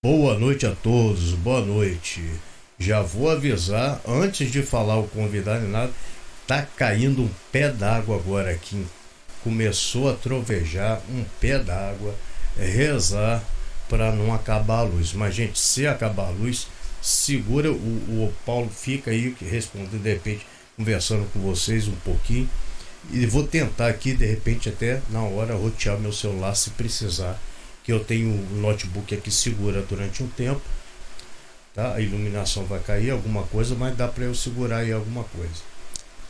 Boa noite a todos, boa noite. Já vou avisar, antes de falar o convidado e nada, tá caindo um pé d'água agora aqui. Começou a trovejar um pé d'água, rezar para não acabar a luz. Mas, gente, se acabar a luz, segura, o Paulo fica aí respondendo, de repente, conversando com vocês um pouquinho. E vou tentar aqui, de repente, até na hora, rotear meu celular se precisar. Que eu tenho um notebook aqui segura durante um tempo, tá? A iluminação vai cair alguma coisa, mas dá para eu segurar aí alguma coisa,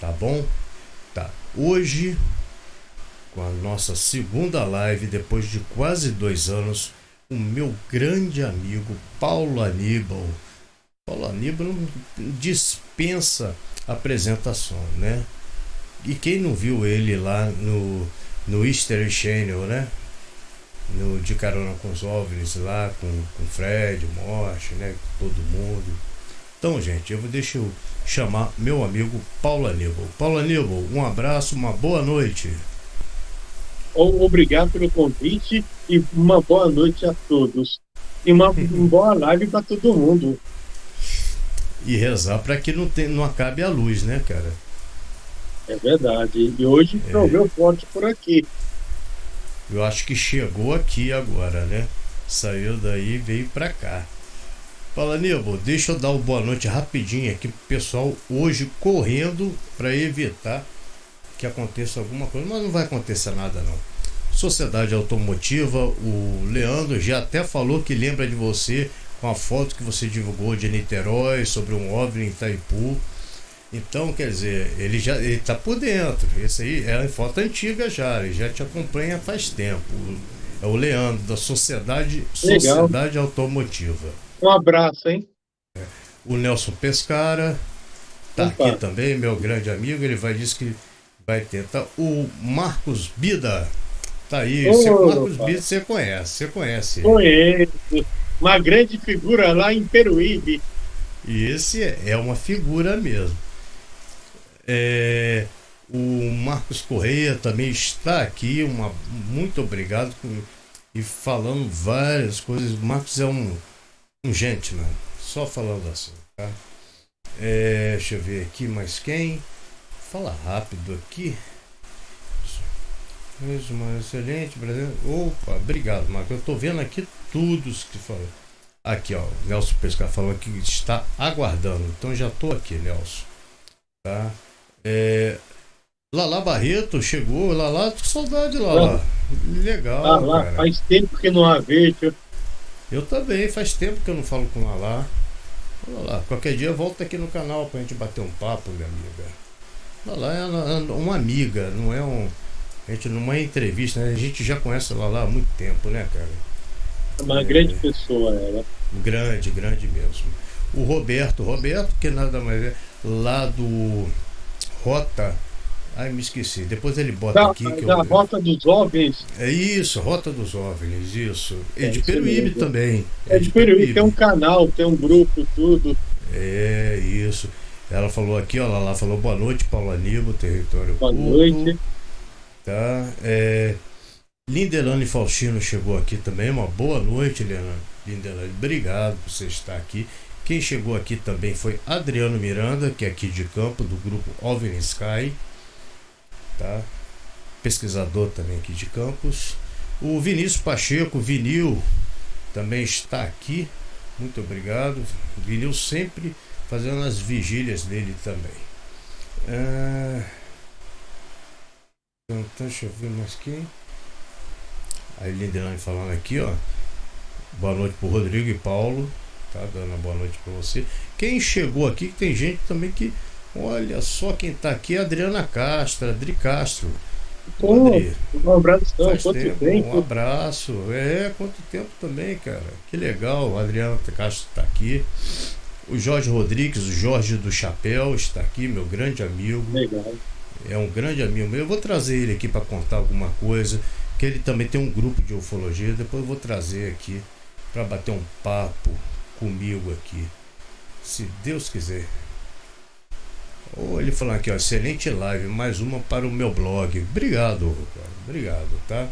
tá bom? Tá. Hoje, com a nossa segunda live, depois de quase 2 anos, o meu grande amigo Paulo Aníbal. Paulo Aníbal não dispensa apresentação, né? E quem não viu ele lá no History Channel, né? No De Carona com os OVNIs lá, com Fred, Morte, né? Todo mundo. Então, gente, deixa eu chamar meu amigo Paulo Aníbal. Paulo Aníbal, um abraço, uma boa noite. Obrigado pelo convite e uma boa noite a todos. E uma boa live para todo mundo. E rezar para que não acabe a luz, né, cara? É verdade. E hoje choveu forte por aqui. Eu acho que chegou aqui agora, né? Saiu daí e veio pra cá. Fala, Aníbal, deixa eu dar uma boa noite rapidinho aqui pro pessoal hoje correndo para evitar que aconteça alguma coisa, mas não vai acontecer nada não. Sociedade Automotiva, o Leandro já até falou que lembra de você com a foto que você divulgou de Niterói sobre um OVNI em Itaipu. Então, quer dizer, ele tá por dentro. Esse aí é a foto antiga já, ele já te acompanha faz tempo. É o Leandro, da Sociedade Automotiva. Um abraço, hein? O Nelson Pescara tá Opa. aqui também, meu grande amigo. Ele dizer que vai tentar. O Marcos Bida tá aí. Marcos Bida você conhece. Conheço. Uma grande figura lá em Peruíbe. E esse é uma figura mesmo. O Marcos Correia também está aqui, muito obrigado e falando várias coisas. O Marcos é um gentleman, só falando assim, tá? Deixa eu ver aqui mais quem. Fala rápido aqui. Uma excelente brasileiro. Opa, obrigado, Marcos. Eu tô vendo aqui tudo que falou. Aqui, ó, o Nelson Pescar falou que está aguardando. Então já tô aqui, Nelson. Tá? Lala Barreto chegou. Lala, tô com saudade, Lala. Legal, Lala, cara. faz tempo que não a vejo. Eu também, faz tempo que eu não falo com Lala. Lala, qualquer dia volta aqui no canal pra gente bater um papo, minha amiga. Lala é uma amiga, não é a gente numa entrevista, né? A gente já conhece a Lala há muito tempo, né, cara? Uma grande pessoa ela. Grande mesmo. O Roberto, que nada mais é lá do Rota. Ai, me esqueci. Depois ele bota aqui que da Rota dos OVNIs. É isso, Rota dos OVNIs, isso. É de isso Peruíbe mesmo. também. É de Peruíbe, tem um canal, tem um grupo, tudo. É isso. Ela falou aqui, ó, lá falou boa noite, Paulo Aníbal, território boa culto. Noite. Tá? Lindelane Faustino chegou aqui também, uma boa noite, Lindelane, obrigado por você estar aqui. Quem chegou aqui também foi Adriano Miranda, que é aqui de Campo, do grupo OVNI Sky, tá? Pesquisador também aqui de Campos. O Vinícius Pacheco, Vinil, também está aqui, muito obrigado. Vinil sempre fazendo as vigílias dele também. Então, deixa eu ver mais quem. A Lindelane falando aqui, ó. Boa noite pro Rodrigo e Paulo. Tá dando uma boa noite pra você. Quem chegou aqui, que tem gente também que. Olha só quem tá aqui, Adriana Castro, Adri Castro. Adri, um abraço, quanto tempo? Um abraço. Quanto tempo também, cara. Que legal, Adriana Castro tá aqui. O Jorge Rodrigues, o Jorge do Chapéu, está aqui, meu grande amigo. Legal. É um grande amigo meu. Eu vou trazer ele aqui para contar alguma coisa. Que ele também tem um grupo de ufologia. Depois eu vou trazer aqui para bater um papo comigo aqui, se Deus quiser. Ele falando aqui, ó, excelente live, mais uma para o meu blog. Obrigado, cara, obrigado, tá?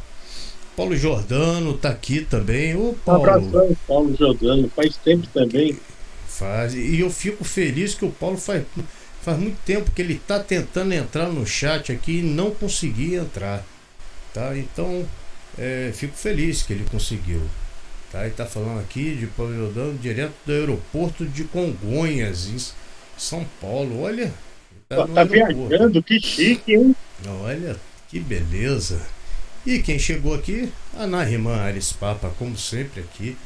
Paulo Jordano tá aqui também. Ô, Um Paulo, abração, Paulo Jordano. Faz tempo também. faz. E eu fico feliz que o Paulo faz muito tempo que ele tá tentando entrar no chat aqui e não conseguia entrar. Tá? Então, fico feliz que ele conseguiu. Tá? Ele tá falando aqui de Paulo Jordano, direto do aeroporto de Congonhas, em São Paulo. Olha, tá no Tá aeroporto. viajando, que chique, hein? Olha, que beleza. E quem chegou aqui? A Narimã Ares Papa, como sempre aqui,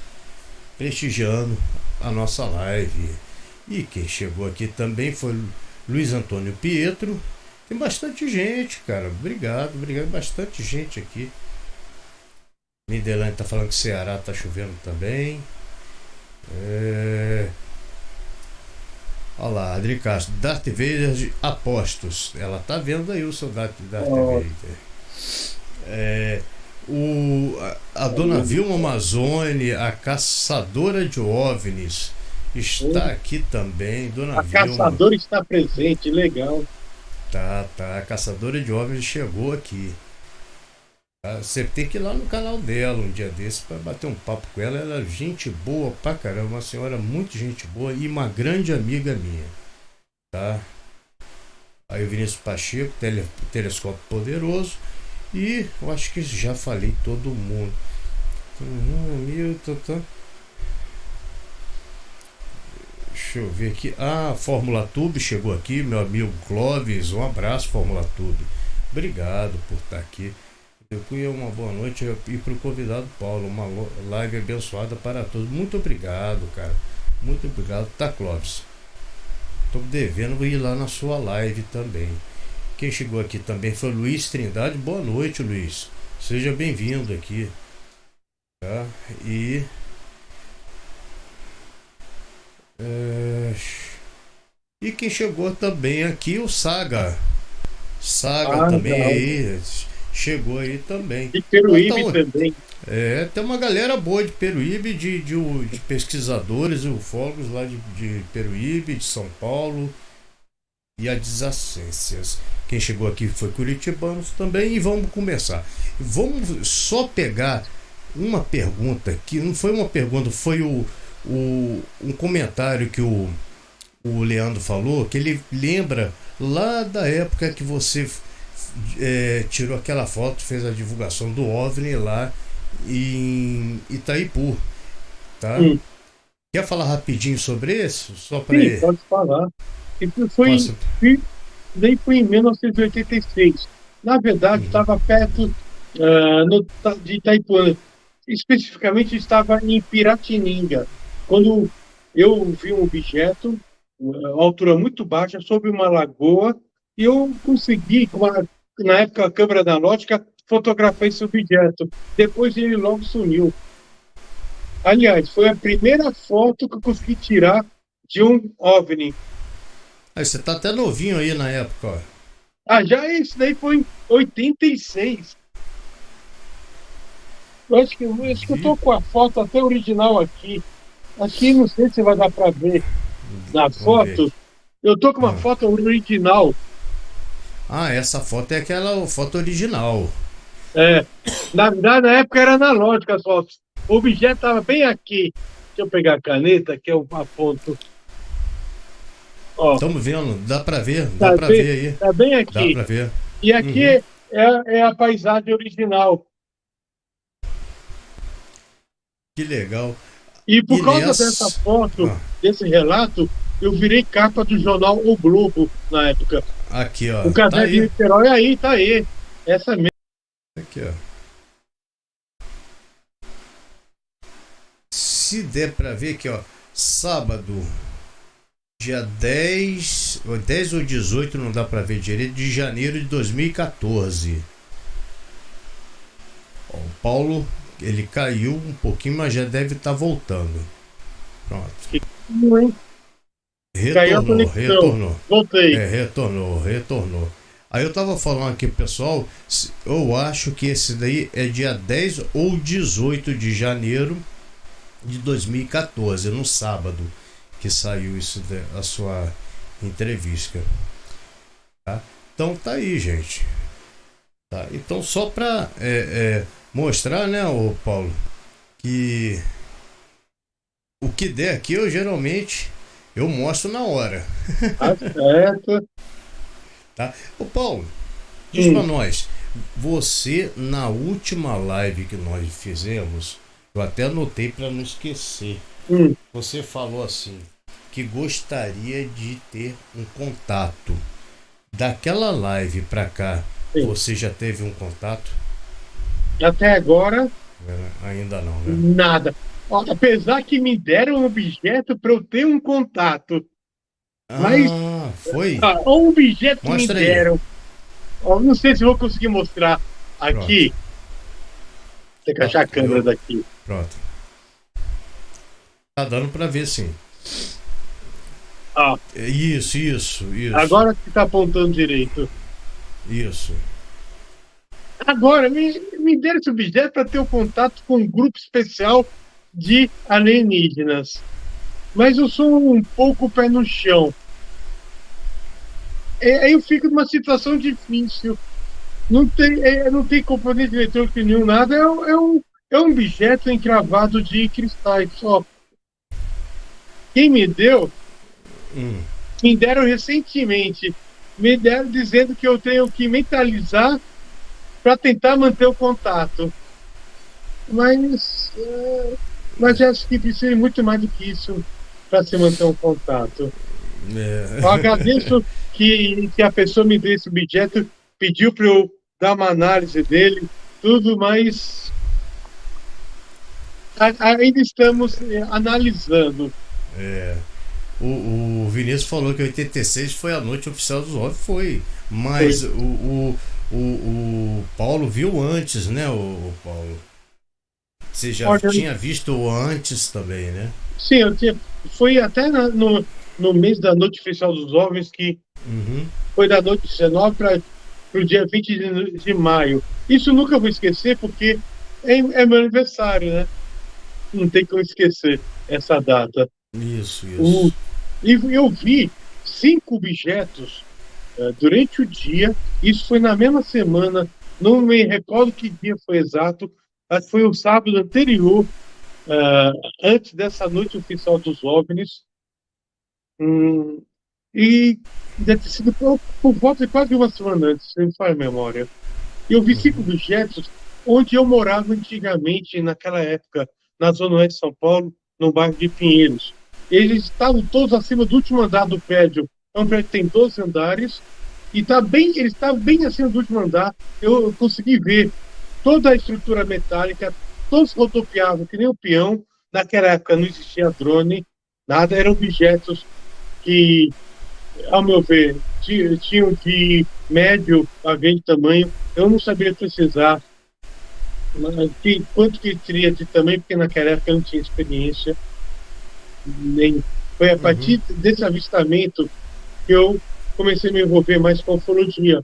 prestigiando a nossa live. E quem chegou aqui também foi Luiz Antônio Pietro. Tem bastante gente, cara. Obrigado, bastante gente aqui. Nidelane tá falando que Ceará tá chovendo também. Olha lá, Adri Castro, Darth Vader Apostos. Ela tá vendo aí o seu Darth Vader. A dona Vilma Mazzoni, a caçadora de OVNIs, está aqui também. Dona A Vilma. caçadora está presente, legal. Tá. A caçadora de OVNIs chegou aqui. Tá? Você tem que ir lá no canal dela um dia desse para bater um papo com ela. Ela é gente boa pra caramba, uma senhora muito gente boa e uma grande amiga minha. Tá? Aí o Vinícius Pacheco, Telescópio Poderoso. E eu acho que já falei todo mundo. Deixa eu ver aqui. Fórmula Tube chegou aqui, meu amigo Clóvis. Um abraço, Fórmula Tube. Obrigado por estar aqui. Eu fui uma boa noite e para o convidado Paulo. Uma live abençoada para todos. Muito obrigado, cara. Muito obrigado. Tá, Clóvis? Tô devendo ir lá na sua live também. Quem chegou aqui também foi Luiz Trindade. Boa noite, Luiz. Seja bem-vindo aqui. Tá? E quem chegou também aqui, o Saga. Saga também aí. Chegou aí também. De Peruíbe também. Tem uma galera boa de Peruíbe, de pesquisadores e ufólogos lá de Peruíbe, de São Paulo e adjacências. Quem chegou aqui foi curitibanos também. E vamos começar. Vamos só pegar uma pergunta que não foi uma pergunta, foi um comentário que o Leandro falou, que ele lembra lá da época que você tirou aquela foto, fez a divulgação do OVNI lá em Itaipu, tá? Quer falar rapidinho sobre isso? Só para Sim, pode falar. Daí foi em 1986. Na verdade, estava perto de Itaipu. Especificamente, estava em Piratininga. Quando eu vi um objeto, a altura muito baixa, sobre uma lagoa, e eu consegui, na época, a câmera analógica, fotografar esse objeto. Depois ele logo sumiu. Aliás, foi a primeira foto que eu consegui tirar de um OVNI. Aí você tá até novinho aí na época, ó. Já isso daí foi em 86. Eu acho que eu tô com a foto até original aqui. Aqui não sei se vai dar para ver na foto. Eu tô com uma foto original. Essa foto é aquela foto original. Na verdade, na época era analógica as fotos. O objeto estava bem aqui. Deixa eu pegar a caneta, que eu aponto. Estamos vendo, dá para ver, dá para ver aí. Está bem aqui. Dá para ver. E aqui é a paisagem original. Que legal. E por causa dessa foto, desse relato, eu virei capa do jornal O Globo na época. Aqui, ó. O caderno de Niterói tá aí. Essa mesmo. Aqui, ó. Se der para ver aqui, ó. Sábado, dia 10 ou 18, não dá para ver direito, de janeiro de 2014. Ó, o Paulo, ele caiu um pouquinho, mas já deve estar voltando. Pronto. Retornou. Voltei. Retornou. Aí eu tava falando aqui, pessoal, eu acho que esse daí é dia 10 ou 18 de janeiro de 2014, no sábado, que saiu isso a sua entrevista. Tá? Então tá aí, gente. Tá? Então só para mostrar, né, ô Paulo, que o que der aqui eu geralmente eu mostro na hora. Tá certo. Tá? Ô Paulo, diz pra nós, você na última live que nós fizemos, eu até anotei para não esquecer. Você falou assim que gostaria de ter um contato. Daquela live pra cá, Sim. você já teve um contato? Até agora, Ainda não, né? nada. Ó, apesar que me deram um objeto para eu ter um contato. Mas Foi? um objeto que me Mostra aí. deram. Ó, não sei se eu vou conseguir mostrar aqui. Pronto. Tem que achar a câmera daqui. Pronto. Tá dando pra ver, sim. Isso. Agora que tá apontando direito. Isso. Agora, me deram esse objeto para ter um contato com um grupo especial de alienígenas. Mas eu sou um pouco pé no chão. Aí eu fico numa situação difícil. Não tem componente eletrônico nenhum, nada. É um objeto encravado de cristais só. Quem me deu, me deram recentemente. Me deram dizendo que eu tenho que mentalizar para tentar manter o contato. Mas acho que precisa muito mais do que isso para se manter um contato. Eu agradeço que a pessoa me dê esse objeto, pediu para eu dar uma análise dele, tudo, mas ainda estamos analisando. O Vinícius falou que 86 foi a noite oficial dos OVNIs, foi. Mas o Paulo viu antes, né, o Paulo? Você já tinha visto antes também, né? Sim, foi até no mês da noite oficial dos OVNIs, que foi da noite 19 para o dia 20 de maio. Isso nunca vou esquecer, porque é meu aniversário, né? Não tem como esquecer essa data. Isso. E eu vi 5 objetos durante o dia. Isso foi na mesma semana, não me recordo que dia foi exato, mas foi o sábado anterior, antes dessa noite oficial dos OVNIs. E deve ter sido por volta de quase uma semana antes, se não me falha a memória. Eu vi 5 objetos onde eu morava antigamente, naquela época, na Zona Oeste de São Paulo, no bairro de Pinheiros. Eles estavam todos acima do último andar do prédio. É um prédio que tem 12 andares, e eles estavam bem acima do último andar. Eu consegui ver toda a estrutura metálica, todos rodopiavam que nem o peão. Naquela época não existia drone, nada, eram objetos que, ao meu ver, tinham de médio a grande tamanho. Eu não saberia precisar quanto que teria de tamanho, porque naquela época eu não tinha experiência. Foi a partir desse avistamento que eu comecei a me envolver mais com a ufologia,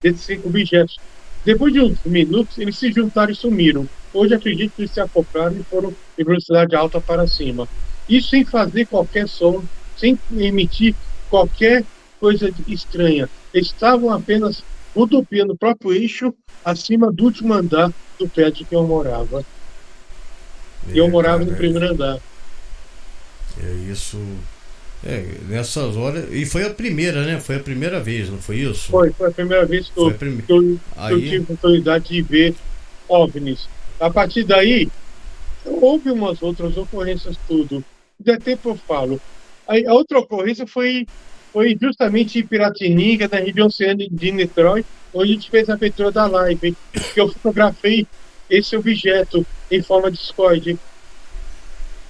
desses 5 objetos. Depois de uns minutos, eles se juntaram e sumiram. Hoje acredito que eles se acoplaram e foram em velocidade alta para cima. Isso sem fazer qualquer som, sem emitir qualquer coisa estranha. Eles estavam apenas rodopiando o próprio eixo acima do último andar do prédio que eu morava. E eu morava no primeiro andar. Isso. Nessas horas. E foi a primeira, né? Foi a primeira vez, não foi isso? Foi a primeira vez que eu tive a oportunidade de ver OVNIs. A partir daí, houve umas outras ocorrências, tudo. De tempo eu falo. A outra ocorrência foi justamente em Piratininga, na região oceânica de Niterói, onde a gente fez a abertura da live, que eu fotografei esse objeto em forma de discoide.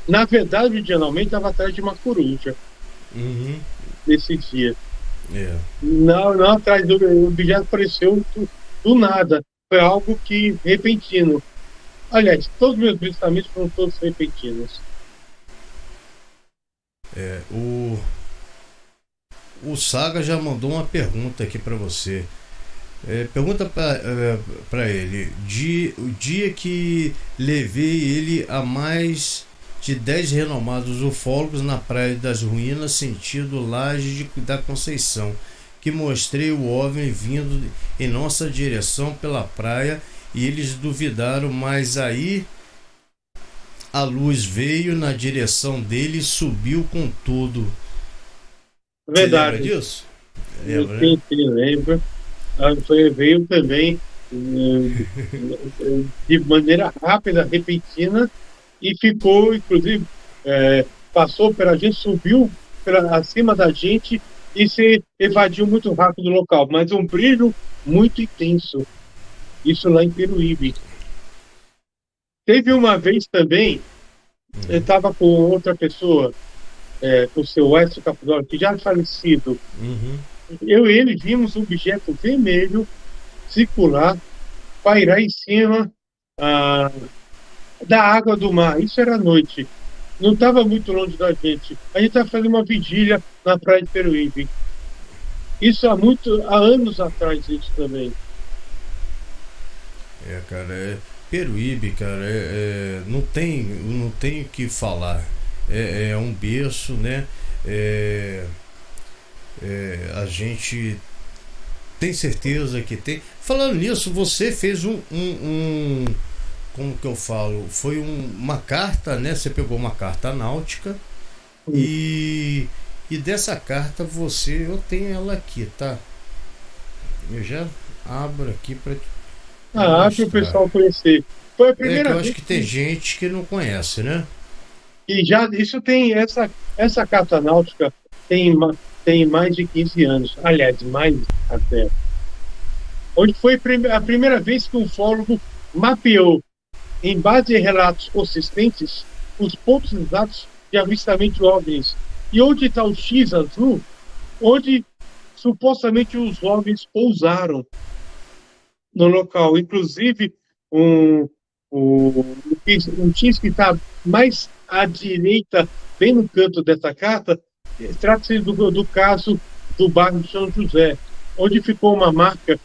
Na verdade, originalmente estava atrás de uma coruja. Nesse dia. Não atrás do objeto, apareceu do nada. Foi algo que repentino. Aliás, todos os meus avistamentos foram todos repentinos. O Saga já mandou uma pergunta aqui para você. Pergunta para ele: o dia que levei ele a mais de 10 renomados ufólogos na Praia das Ruínas, sentido Laje da Conceição, que mostrei o OVNI vindo em nossa direção pela praia e eles duvidaram, mas aí a luz veio na direção dele e subiu com tudo. Você lembra Verdade. disso? Lembra, né? Sim, lembro. Veio também de maneira rápida, repentina, e ficou, inclusive, passou pela gente, subiu acima da gente e se evadiu muito rápido do local, mas um brilho muito intenso. Isso lá em Peruíbe. Teve uma vez também, eu estava com outra pessoa, com o seu Edson Capodoro, que já é falecido. Uhum. Eu e ele vimos um objeto vermelho circular, pairar em cima ah, da água do mar. Isso era à noite. Não estava muito longe da gente. A gente estava fazendo uma vigília na praia de Peruíbe. Isso há anos atrás, isso também. Cara, Peruíbe, cara, não tem o que falar. É um berço, né? É, a gente tem certeza que tem. Falando nisso, você fez como que eu falo? Foi uma carta, né? Você pegou uma carta náutica e dessa carta eu tenho ela aqui, tá? Eu já abro aqui para Para o mostrar. pessoal conhecer. Foi a Que primeira eu acho vez que tem gente que não conhece, né? que já isso tem essa carta náutica tem tem mais de 15 anos. Aliás, mais até. Onde foi a primeira vez que um fólogo mapeou, em base em relatos consistentes, os pontos exatos de avistamento de OVNIs. E onde está o X azul, onde supostamente os OVNIs pousaram no local. Inclusive, um, um X que está mais à direita, bem no canto dessa carta, trata-se do caso do bairro de São José, onde ficou uma marca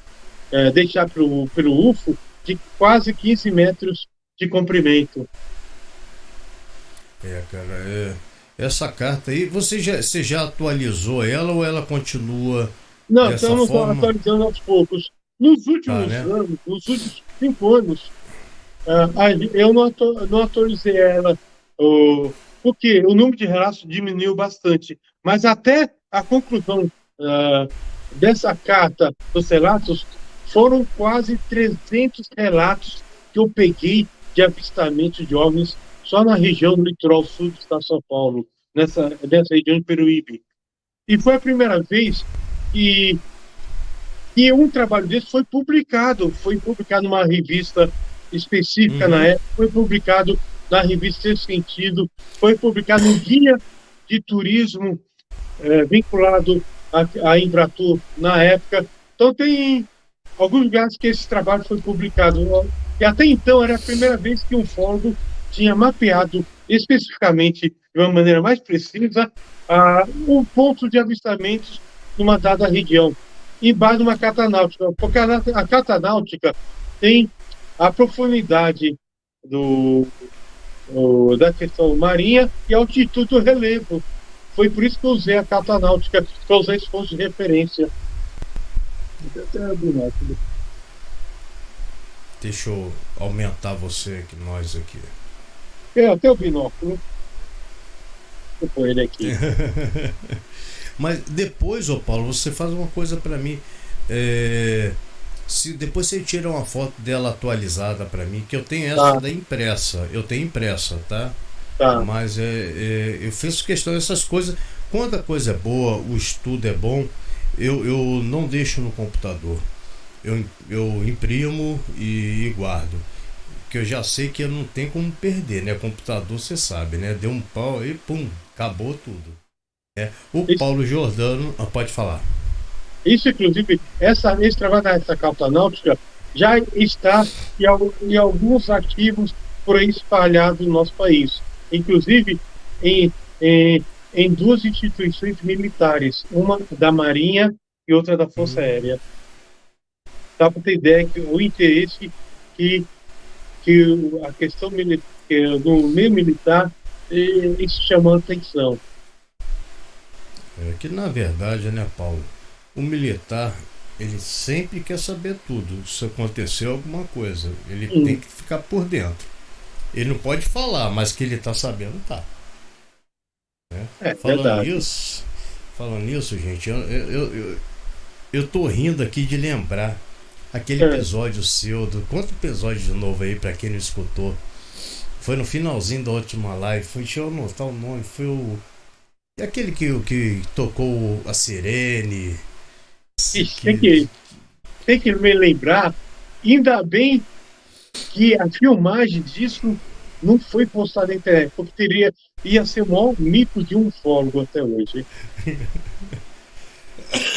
deixada pelo UFO de quase 15 metros de comprimento. Cara, essa carta aí, você já atualizou ela ou ela continua Não, dessa estamos forma? atualizando aos poucos. Nos Tá, últimos né? anos, nos últimos 5 anos, eu não atualizei ela, porque o número de relatos diminuiu bastante. Mas até a conclusão dessa carta dos relatos, foram quase 300 relatos que eu peguei de avistamento de OVNIs só na região do litoral sul do estado de São Paulo, nessa região de Peruíbe. E foi a primeira vez que e um trabalho desse foi publicado numa revista específica na Uhum. época, foi publicado na revista Sexto Sentido, foi publicado no Guia de Turismo vinculado à Embratur na época. Então tem alguns lugares que esse trabalho foi publicado. E até então era a primeira vez que um fólogo tinha mapeado especificamente, de uma maneira mais precisa, o ponto de avistamentos numa dada região, em base de uma carta náutica, porque a carta náutica tem a profundidade da questão marinha e a altitude do relevo. Foi por isso que eu usei a carta náutica, para usar esse ponto de referência. Deixa eu aumentar nós aqui. Até o binóculo, vou pôr ele aqui. Mas depois, ô Paulo, você faz uma coisa para mim. Se depois você tira uma foto dela atualizada para mim, que eu tenho essa Tá, da impressa, eu tenho impressa, tá? tá. Mas eu fiz questão dessas coisas. Quando a coisa é boa, o estudo é bom, eu não deixo no computador. Eu imprimo e guardo. Que eu já sei que eu não tem como perder, né? Computador, você sabe, né? Deu um pau e pum, acabou tudo. O Isso, Paulo Jordano, pode falar. isso inclusive, esse trabalho dessa carta náutica já está em alguns arquivos por aí espalhados no nosso país. Inclusive, em, em, em duas instituições militares, uma da Marinha e outra da Força Hum, Aérea. Dá para ter ideia que o interesse que, que a questão do meio militar isso chamou a atenção. que na verdade, né, Paulo? O militar, Ele sempre quer saber tudo. Se aconteceu alguma coisa, ele tem Hum, que ficar por dentro. Ele não pode falar, mas que ele tá sabendo, tá. Né? é Falando verdade. nisso, falando nisso, gente, eu tô rindo aqui de lembrar aquele É, episódio seu, conta o episódio de novo aí pra quem não escutou. Foi no finalzinho da última live, deixa eu anotar o nome, foi o. É aquele que tocou a sirene. ixi, Que, tem que me lembrar, ainda bem que a filmagem disso não foi postada na internet, porque ia ser o maior mico de um fólogo até hoje.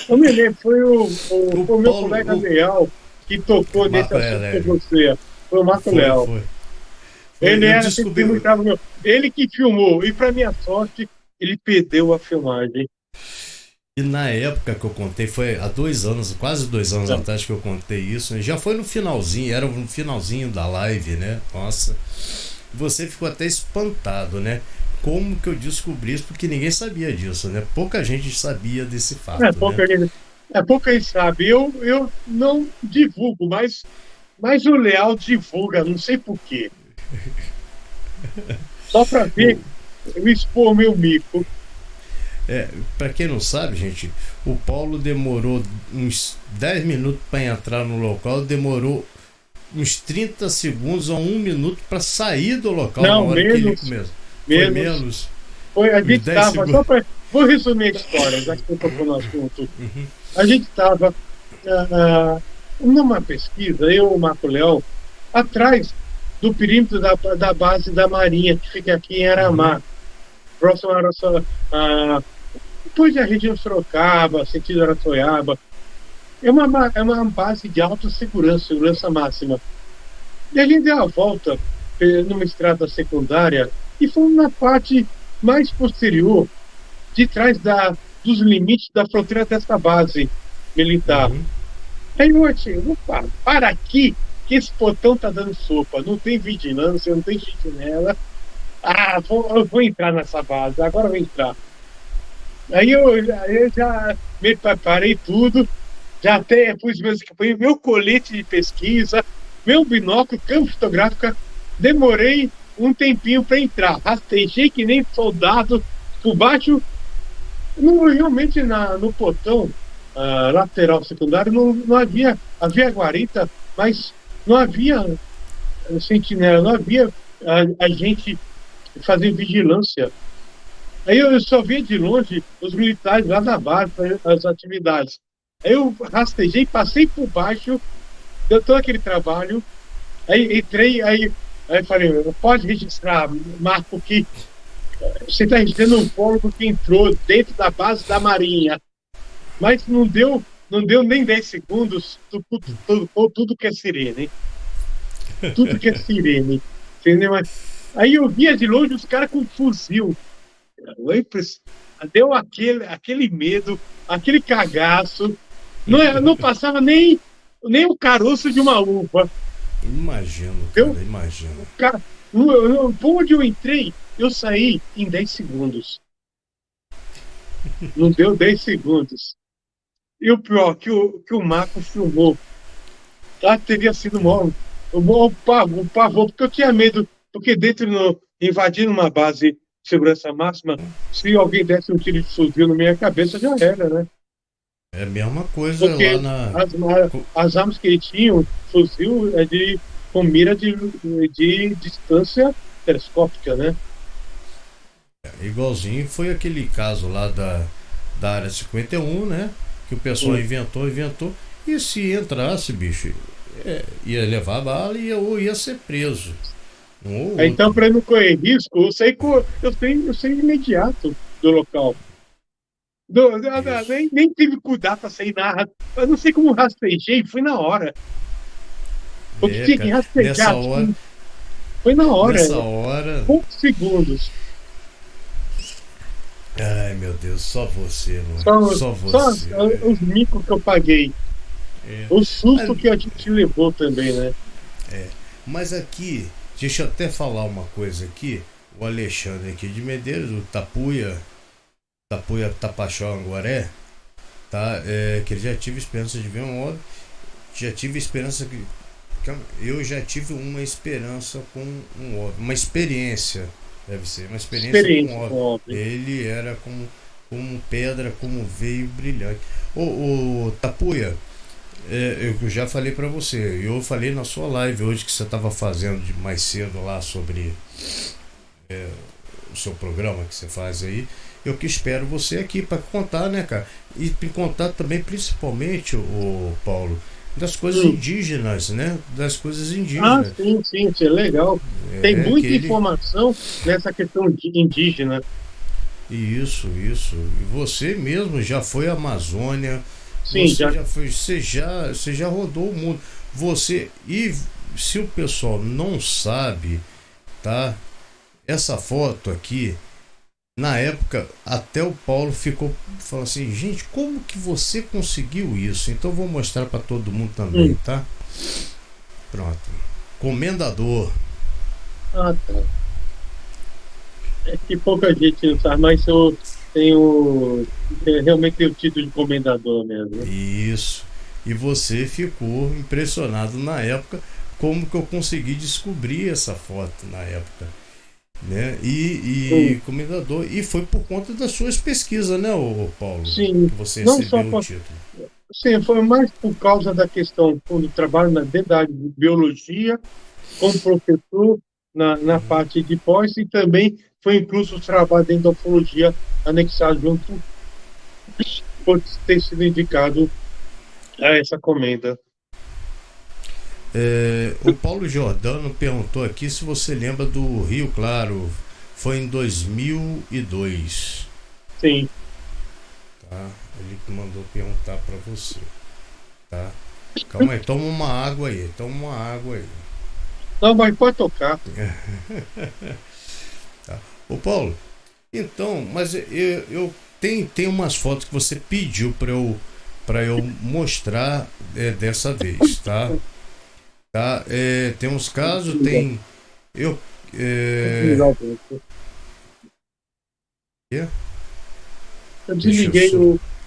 Eu me lembro, o foi o meu Paulo. colega Leal que tocou nesse Marco assunto com Aurélio. você. Foi o Marco Foi, Leal. foi. Foi. Ele Eu era sempre descobri. muito meu. Ele que filmou, e para minha sorte, ele perdeu a filmagem. E na época que eu contei, foi há 2 anos, quase 2 anos É, atrás que eu contei isso, né? Já foi no finalzinho, era no finalzinho da live, né? Nossa, você ficou até espantado, né? Como que eu descobri isso? Porque ninguém sabia disso, né? Pouca gente sabia desse é fato, né? pouca gente, é pouca gente sabe. Eu não divulgo, mas o Leal divulga, não sei por quê. Só para ver O, eu expor meu mico. Para quem não sabe, gente, o Paulo demorou uns 10 minutos para entrar no local, demorou uns 30 segundos a 1 minuto para sair do local na Não, hora que ele menos, começou. Foi menos. menos, A uns gente 10 estava, segundos. vou resumir a história, já que eu estou no assunto. A gente estava numa pesquisa, eu e o Marco Leal, atrás do perímetro da base da Marinha, que fica aqui em Uhum, Aramar, próximo a a, depois da região Sorocaba, sentido Araçoiaba. É uma base de alta segurança, segurança máxima. E a gente deu a volta numa estrada secundária e fomos na parte mais posterior, de trás dos limites da fronteira dessa base militar. uhum. Aí eu achei, opa, para aqui, que esse portão tá dando sopa, não tem vigilância, não tem sentinela. Eu vou entrar nessa base, agora eu vou entrar. Aí eu já me preparei tudo, já até pus meu colete de pesquisa, meu binóculo, câmera fotográfica. Demorei um tempinho para entrar, rastejei que nem soldado por baixo. Não, realmente no portão lateral secundário não havia guarita, mas não havia sentinela, não havia a gente fazer vigilância. Aí eu só via de longe os militares lá da base, as atividades. Aí eu rastejei, passei por baixo, deu todo aquele trabalho, aí entrei, aí falei, pode registrar, Marco, que você está registrando um fólogo que entrou dentro da base da Marinha. Mas não deu nem 10 segundos, tudo que é sirene. Tudo que é sirene. Entendeu? Aí eu via de longe os caras com fuzil. Deu aquele medo, aquele cagaço. Não passava nem o caroço de uma uva. Imagino, Eu, cara, imagino. cara, por onde eu entrei, eu saí em 10 segundos. Não deu 10 segundos. E o pior, que o Marco filmou. Teria sido o pavor, porque eu tinha medo, porque invadindo uma base de segurança máxima, se alguém desse um tiro de fuzil na minha cabeça, já era, né? É a mesma coisa lá Porque na. as armas que eles tinham, fuzil, com mira de distância telescópica, né? Igualzinho foi aquele caso lá da área 51, né? Que o pessoal Hum. inventou. E se entrasse, bicho, ia levar bala e ou ia ser preso. Um ou Então, outro. para não correr risco, eu sei imediato do local. Isso. Nem tive cuidado para sair na. Eu não sei como rastejei, foi na hora. Porque tinha que Cara, rastejar, foi na hora, nessa hora. poucos segundos. Ai meu Deus, só você, mano. Só, Só só você. os micos que eu paguei. É. O susto Mas, que a gente levou também, né? mas aqui, deixa eu até falar uma coisa aqui. O Alexandre aqui de Medeiros, o Tapuia Tapachó Anguaré, tá? Que ele já tive esperança de ver um OVNI, já tive esperança que eu já tive uma esperança com um OVNI, uma experiência, deve ser, uma experiência com um Experiência com OVNI. OVNI. Ele era como pedra, como veio brilhante. O Tapuia, eu já falei para você, eu falei na sua live hoje que você estava fazendo mais cedo lá sobre o seu programa que você faz aí. Eu que espero você aqui para contar, né, cara? E contar também, principalmente, o Paulo, das coisas indígenas, né? Das coisas indígenas. Sim, isso é legal. Tem muita Aquele... informação nessa questão indígena. Isso. E você mesmo já foi à Amazônia, Sim, já foi, você já rodou o mundo. E se o pessoal não sabe, tá? Essa foto aqui, na época, até o Paulo falou assim, gente, como que você conseguiu isso? Então eu vou mostrar para todo mundo também, tá? Pronto. Comendador. Tá. É que pouca gente não sabe, mas eu tenho realmente tenho o título de comendador mesmo. Isso. E você ficou impressionado na época como que eu consegui descobrir essa foto na época, né? E comendador, e foi por conta das suas pesquisas, né, o Paulo? Sim, Que você não só recebeu o título. sim, foi mais por causa da questão quando trabalho dentro da área de biologia, como professor na parte de pós, e também foi incluso o trabalho dentro da ufologia anexado junto, por ter sido indicado a essa comenda. O Paulo Giordano perguntou aqui se você lembra do Rio Claro. Foi em 2002. Sim. Tá? Ele que mandou perguntar para você. Tá? Calma aí, toma uma água aí. Não, mas pode tocar. Tá. Ô Paulo, então, mas eu tenho umas fotos que você pediu para eu mostrar dessa vez, tá? Tá? Tem uns casos, tem. Eu. Eu desliguei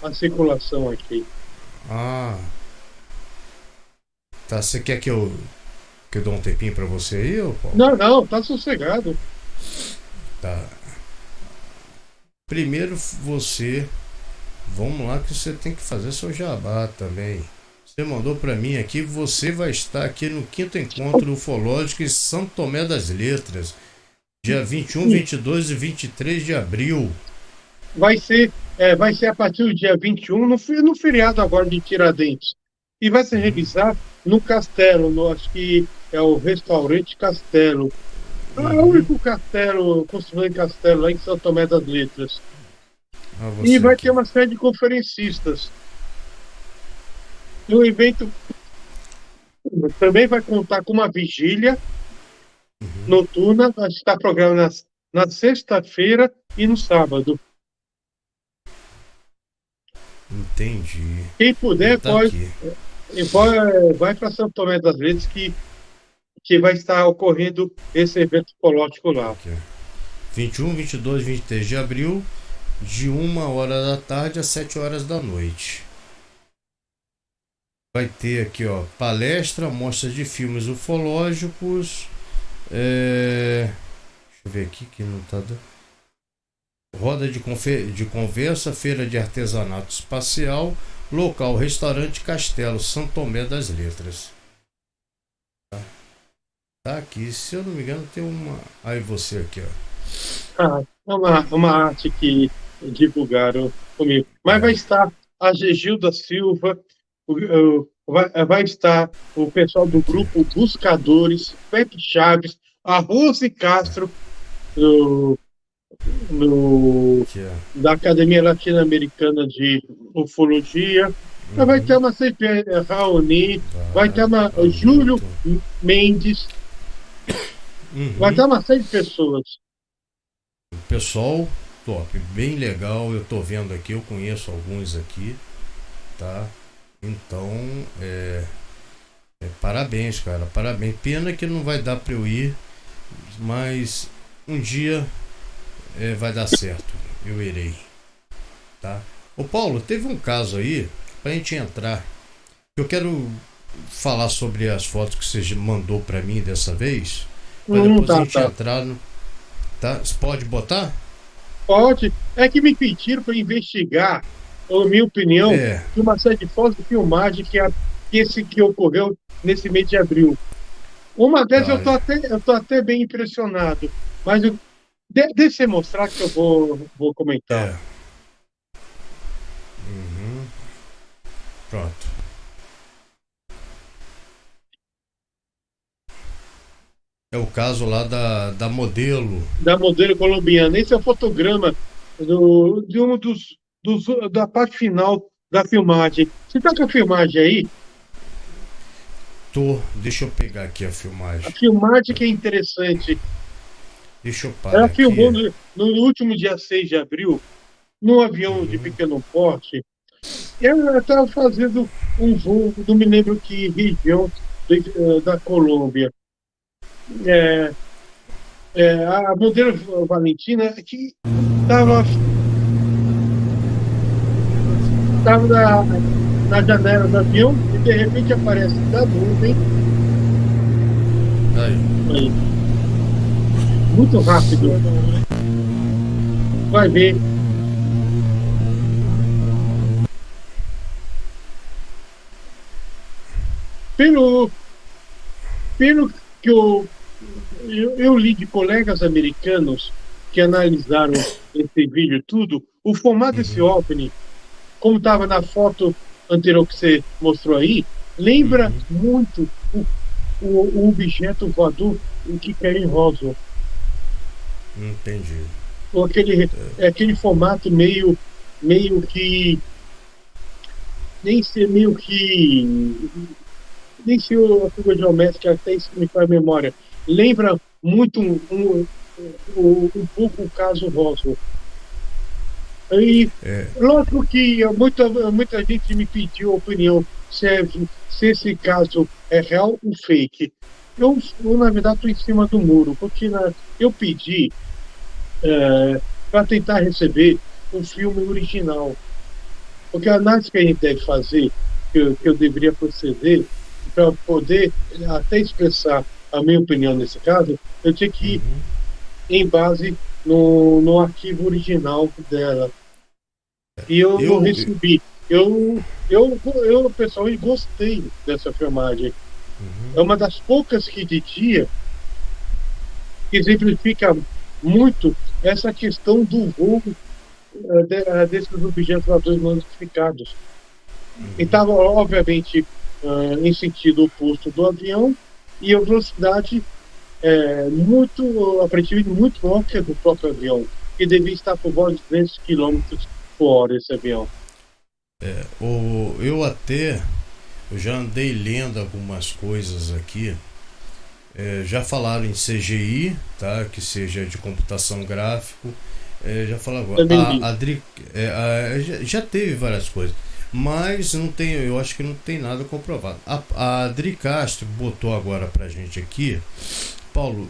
a circulação aqui. Tá. Você quer que eu dou um tempinho para você aí, ô Paulo? Não, tá sossegado. Tá. Primeiro você. Vamos lá que você tem que fazer seu jabá também. Você mandou para mim aqui que você vai estar aqui no 5º Encontro Ufológico em São Tomé das Letras, dia 21, 22 e 23 de abril. Vai ser a partir do dia 21, no feriado agora de Tiradentes. E vai ser realizado no Castelo, acho que é o Restaurante Castelo. É o único castelo, construído em Castelo, lá em São Tomé das Letras. E vai ter uma série de conferencistas. E o evento também vai contar com uma vigília noturna, está programada na sexta-feira e no sábado. Entendi. Quem puder, vai para São Tomé das Letras, que vai estar ocorrendo esse evento ufológico lá. Aqui. 21, 22 e 23 de abril, de 1h às 7h. Vai ter aqui, ó, palestra, mostra de filmes ufológicos. Deixa eu ver aqui que não tá dando. Roda de conversa, feira de artesanato espacial, local, restaurante Castelo, São Tomé das Letras. Tá aqui, se eu não me engano, tem uma. Aí você aqui, ó. É uma arte que divulgaram comigo. Mas vai estar a Gegilda Silva, vai estar o pessoal do grupo Buscadores, Pepe Chaves, a Rose Castro, da Academia Latino-Americana de Ufologia. Vai ter uma CP Raoni, vai ter uma Júlio Mendes, vai ter uma série de pessoas. Pessoal, top, bem legal. Eu tô vendo aqui, eu conheço alguns aqui, tá? Então, parabéns, cara, parabéns. Pena que não vai dar para eu ir, mas um dia vai dar certo, eu irei, tá? Ô Paulo, teve um caso aí, pra gente entrar. Eu quero falar sobre as fotos que você mandou pra mim dessa vez, pra depois a Tá, gente tá. entrar no. Tá? Você pode botar? Pode. É que me pediram para investigar, na minha opinião, É, de uma série de fotos de filmagem que ocorreu nesse mês de abril. Uma delas tá. eu tô até bem impressionado, mas deixa eu mostrar que eu vou comentar. É. Pronto. É o caso lá da modelo. Da modelo colombiana. Esse é o fotograma de um dos da parte final da filmagem. Você está com a filmagem aí? Deixa eu pegar aqui a A filmagem. filmagem que é interessante. Deixa eu parar Ela filmou aqui. no último dia 6 de abril, num avião de pequeno porte. E ela estava fazendo um voo, não me lembro que região da Colômbia. É, a modelo Valentina que estava Pronto. tava na janela do avião e de repente aparece da nuvem, Aí. aí, muito rápido. Vai ver. Pelo, pelo que eu li de colegas americanos que analisaram esse vídeo tudo, o formato desse Uhum, OVNI, como estava na foto anterior que você mostrou aí, lembra uhum. muito o objeto voador que caiu em Roswell. Entendi. Ou aquele formato meio que, nem ser meio que, nem ser a figura geométrica, até isso que me faz memória. Lembra muito um pouco o caso Roswell. E, É, lógico que muita gente me pediu a opinião se esse caso é real ou fake. Na verdade, estou em cima do muro, porque eu pedi para tentar receber o filme original. Porque a análise que a gente deve fazer, que eu deveria proceder, para poder até expressar a minha opinião nesse caso, eu tinha que ir uhum. em base no arquivo original dela. E eu não Eu. recebi. Eu pessoalmente gostei dessa filmagem. Uhum, É uma das poucas que de dia que exemplifica muito essa questão do voo desses objetos voadores não identificados. E uhum. estava, obviamente, em sentido oposto do avião e a velocidade aparentemente muito maior que a do próprio avião, que devia estar por volta de 200 quilômetros por hora esse avião. Eu até. Eu já andei lendo algumas coisas aqui. Já falaram em CGI, tá? Que seja de computação gráfico. Já falaram. Também vi. Já teve várias coisas. Mas não tem, eu acho que não tem nada comprovado. A Adri Castro botou agora pra gente aqui. Paulo,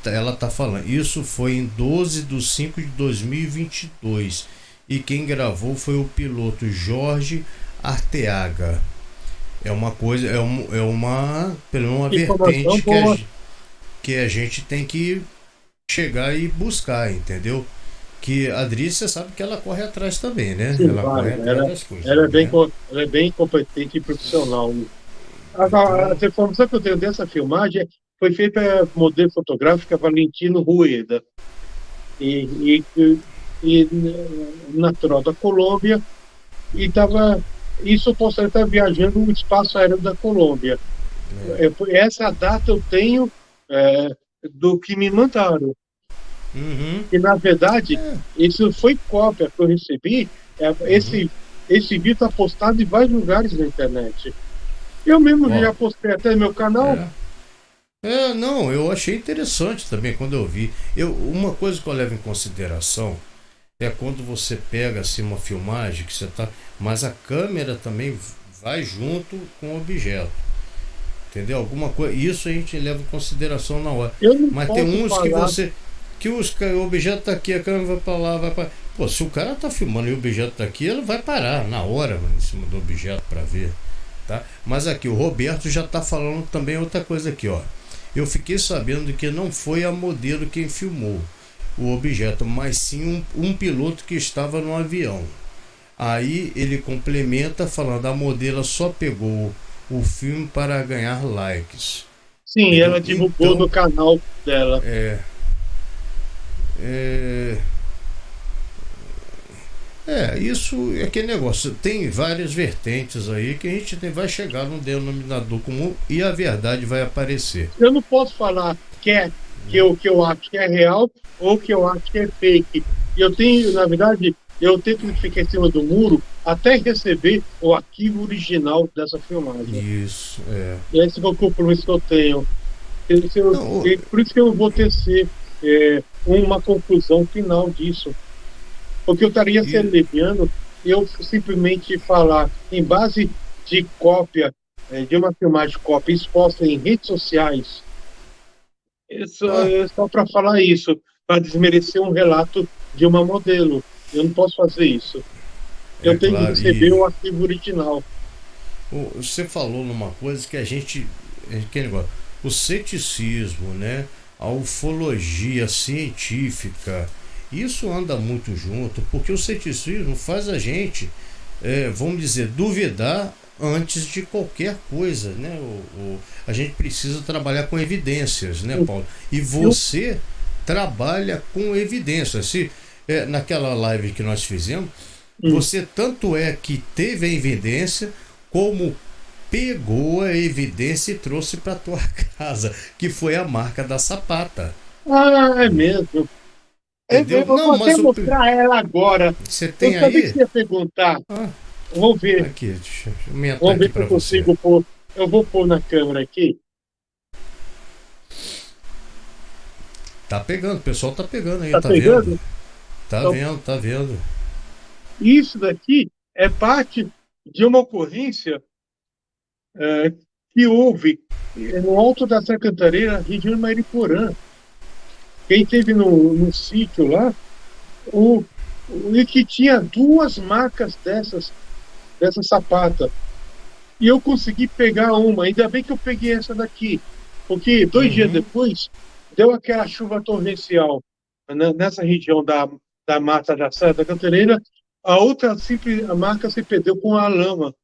ela tá falando. Isso foi em 12 de 5 de 2022. E quem gravou foi o piloto Jorge Arteaga. É uma coisa, pelo uma Informação vertente boa. que a gente tem que chegar e buscar, entendeu? Que a Adri, você sabe que ela corre atrás também, né? Sim, Ela vai. corre atrás das coisas, Ela né? ela é bem competente e profissional. A Então, informação que eu tenho dessa filmagem foi feita por modelo fotográfica Valentino Rueda, e, e, e natural da Colômbia, e isso possa estar viajando no espaço aéreo da Colômbia. Essa data eu tenho é, do que me mandaram. uhum, E, na verdade, é, isso foi cópia que eu recebi. uhum, Esse vídeo está postado em vários lugares na internet. Eu mesmo ó, já postei até no meu canal. é. Não, eu achei interessante também quando eu vi. Uma coisa que eu levo em consideração é quando você pega assim uma filmagem que você tá, mas a câmera também vai junto com o objeto, entendeu? Alguma coisa, isso a gente leva em consideração na hora. Eu não Mas tem posso uns que falar. o objeto tá aqui, a câmera vai para lá, vai para Pô, se o cara tá filmando e o objeto tá aqui, ele vai parar na hora, mano, em cima do objeto para ver, tá? Mas aqui o Roberto já tá falando também outra coisa aqui, ó. Eu fiquei sabendo que não foi a modelo quem filmou o objeto, mas sim um piloto que estava no avião. Aí ele complementa falando: a modelo só pegou o filme para ganhar likes. Sim, Entendeu? ela divulgou Então, no canal dela. é, isso é aquele negócio. Tem várias vertentes aí que a gente vai chegar num denominador comum e a verdade vai aparecer. Eu não posso falar que eu acho que é real ou que eu acho que é fake. Eu tenho, na verdade, eu tento ficar em cima do muro até receber o arquivo original dessa filmagem. Isso, é. Esse é o compromisso que eu tenho. Não, Por isso que eu vou tecer uma conclusão final disso. Porque eu estaria e, sendo leviano eu simplesmente falar, em base de cópia, de uma filmagem de cópia exposta em redes sociais, é só para falar isso, para desmerecer um relato de uma modelo. Eu não posso fazer isso. é Eu tenho que claro, receber o arquivo original. você falou numa coisa que a gente. Que negócio, o ceticismo, né? A ufologia científica, isso anda muito junto, porque o ceticismo faz a gente, vamos dizer, duvidar antes de qualquer coisa, né? A gente precisa trabalhar com evidências, né, Paulo? E Eu, você trabalha com evidências. Naquela live que nós fizemos, hum. você tanto é que teve a evidência, como pegou a evidência e trouxe para tua casa, que foi a marca da sapata. Ah, é mesmo. Eu Entendeu? vou Não, até mas mostrar ela agora. você Eu tem sabia que aí? você ia perguntar. Ah, Vamos ver. aqui, deixa eu aumentar Vamos aqui ver se para eu você. consigo pôr. Eu vou pôr na câmera aqui. Tá pegando, o pessoal tá pegando aí, Tá tá vendo? pegando? Tá Então, vendo, tá vendo. isso daqui é parte de uma ocorrência eh, que houve no alto da Serra Cantareira, região de Mariporã. Quem teve no sítio lá, o, e que tinha duas marcas dessa sapata. E eu consegui pegar uma. Ainda bem que eu peguei essa daqui, porque 2 dias Uhum, depois deu aquela chuva torrencial nessa região da mata da Serra da Cantareira. A outra simples, a marca se perdeu com a lama,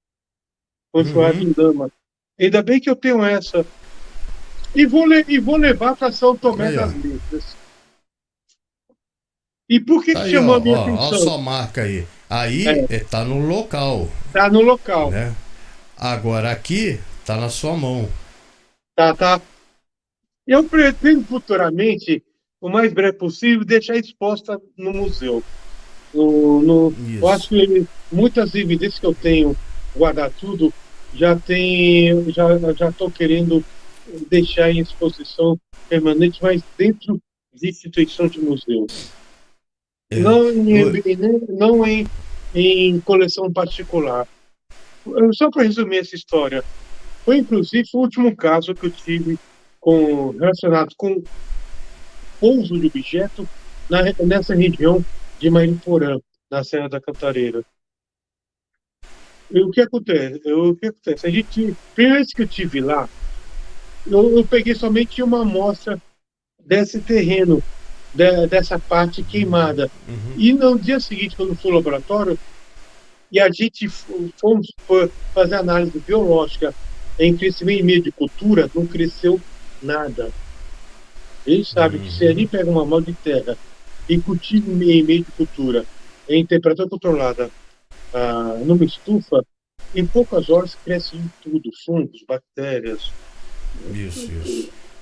com enxurrada uhum. em lama. Ainda bem que eu tenho essa. E vou levar para São Tomé Aí, ó. das Letras. E por que Tá que aí, chamou a minha ó a atenção? sua marca aí. Aí É, tá no local, tá no local. né? Agora aqui tá na sua mão. Tá, tá. Eu pretendo futuramente, o mais breve possível, deixar exposta no museu. Eu acho Isso. que muitas evidências que eu tenho, guardar tudo, já estou querendo deixar em exposição permanente, mas dentro de instituição de museu. É, Não eu, em coleção particular. Só para resumir essa história, foi inclusive o último caso que eu tive relacionado com pouso de objeto nessa região de Mariporã, na Serra da Cantareira. E o que acontece? A gente, primeira vez que eu tive lá, eu peguei somente uma amostra desse terreno, dessa parte queimada. E no dia seguinte, quando fui ao laboratório, e a gente fomos fazer análise biológica em crescimento em meio de cultura, não cresceu nada. Ele sabe que se ele pega uma mão de terra e cultiva em meio de cultura, em temperatura controlada, numa estufa, em poucas horas cresce de tudo, fungos, bactérias, isso.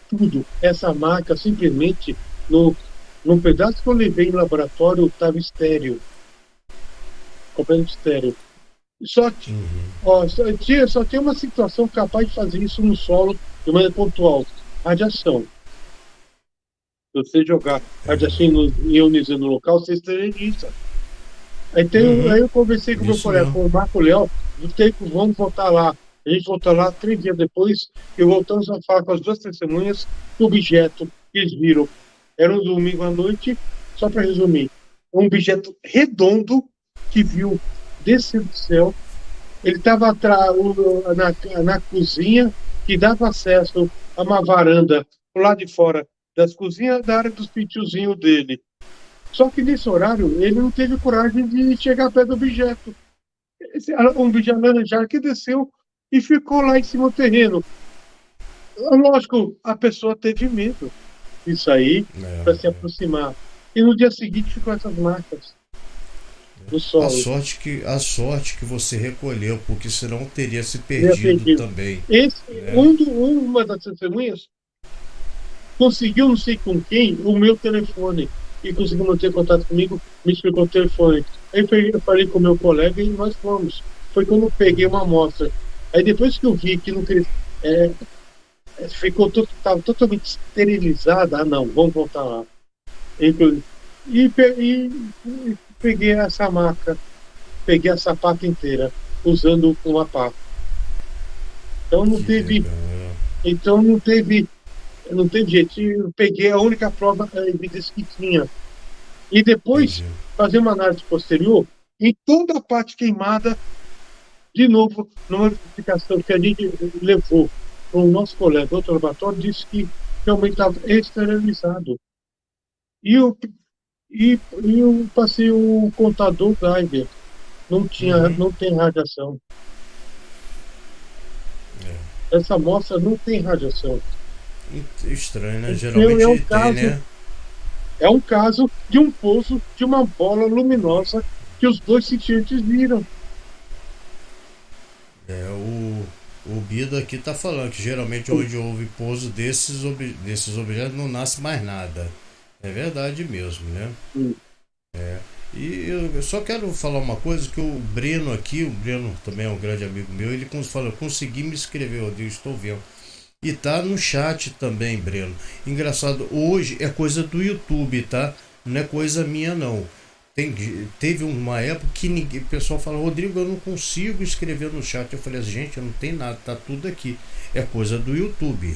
tudo. Essa marca simplesmente, no pedaço que eu levei no laboratório, estava estéreo, completamente estéreo. Só, só tinha uma situação capaz de fazer isso no solo de maneira pontual: radiação. Se você jogar radiação ionizante no local, você esteriliza. Aí eu conversei com o meu Isso colega, mesmo. com o Marco Léo, do tempo, vamos voltar lá. A gente voltou lá 3 dias depois e voltamos a falar com as duas testemunhas do objeto que eles viram. Era um domingo à noite, só para resumir. um objeto redondo que viu descer do céu. Ele estava na cozinha, que dava acesso a uma varanda lá de fora das cozinhas, da área dos pitiozinhos dele. Só que nesse horário ele não teve coragem de chegar perto do objeto. Um objeto laranjado que desceu e ficou lá em cima do terreno. Lógico, a pessoa teve medo disso aí para se aproximar. E no dia seguinte ficou essas marcas no solo. A sorte que você recolheu, porque senão teria se perdido também. Uma das testemunhas conseguiu, não sei com quem, o meu telefone e conseguiu manter contato comigo, me explicou o telefone. Aí eu falei com o meu colega e nós fomos. Foi quando eu peguei uma amostra. Aí depois que eu vi que não estava totalmente esterilizada, não, vamos voltar lá. E peguei essa marca, peguei essa pata inteira, usando uma pata. Então não teve jeito. Eu peguei a única prova, a evidência que tinha. E depois, fazer uma análise posterior, em toda a parte queimada, de novo, numa verificação que a gente levou para o nosso colega, outro laboratório, disse que realmente estava esterilizado. E eu passei o contador Geiger. Não tem radiação. Essa amostra não tem radiação. Estranho, né? Geralmente tem, né? É um caso de um pouso de uma bola luminosa que os dois cientistas viram. O Bida aqui está falando que geralmente onde houve pouso desses objetos não nasce mais nada. É verdade mesmo, né? E eu só quero falar uma coisa, que o Breno também é um grande amigo meu, ele falou, consegui me inscrever, eu estou vendo. E tá no chat também, Breno. Engraçado, hoje é coisa do YouTube, tá? Não é coisa minha, não. Teve uma época que o pessoal fala, Rodrigo, eu não consigo escrever no chat. Eu falei, gente, não tem nada, tá tudo aqui. É coisa do YouTube.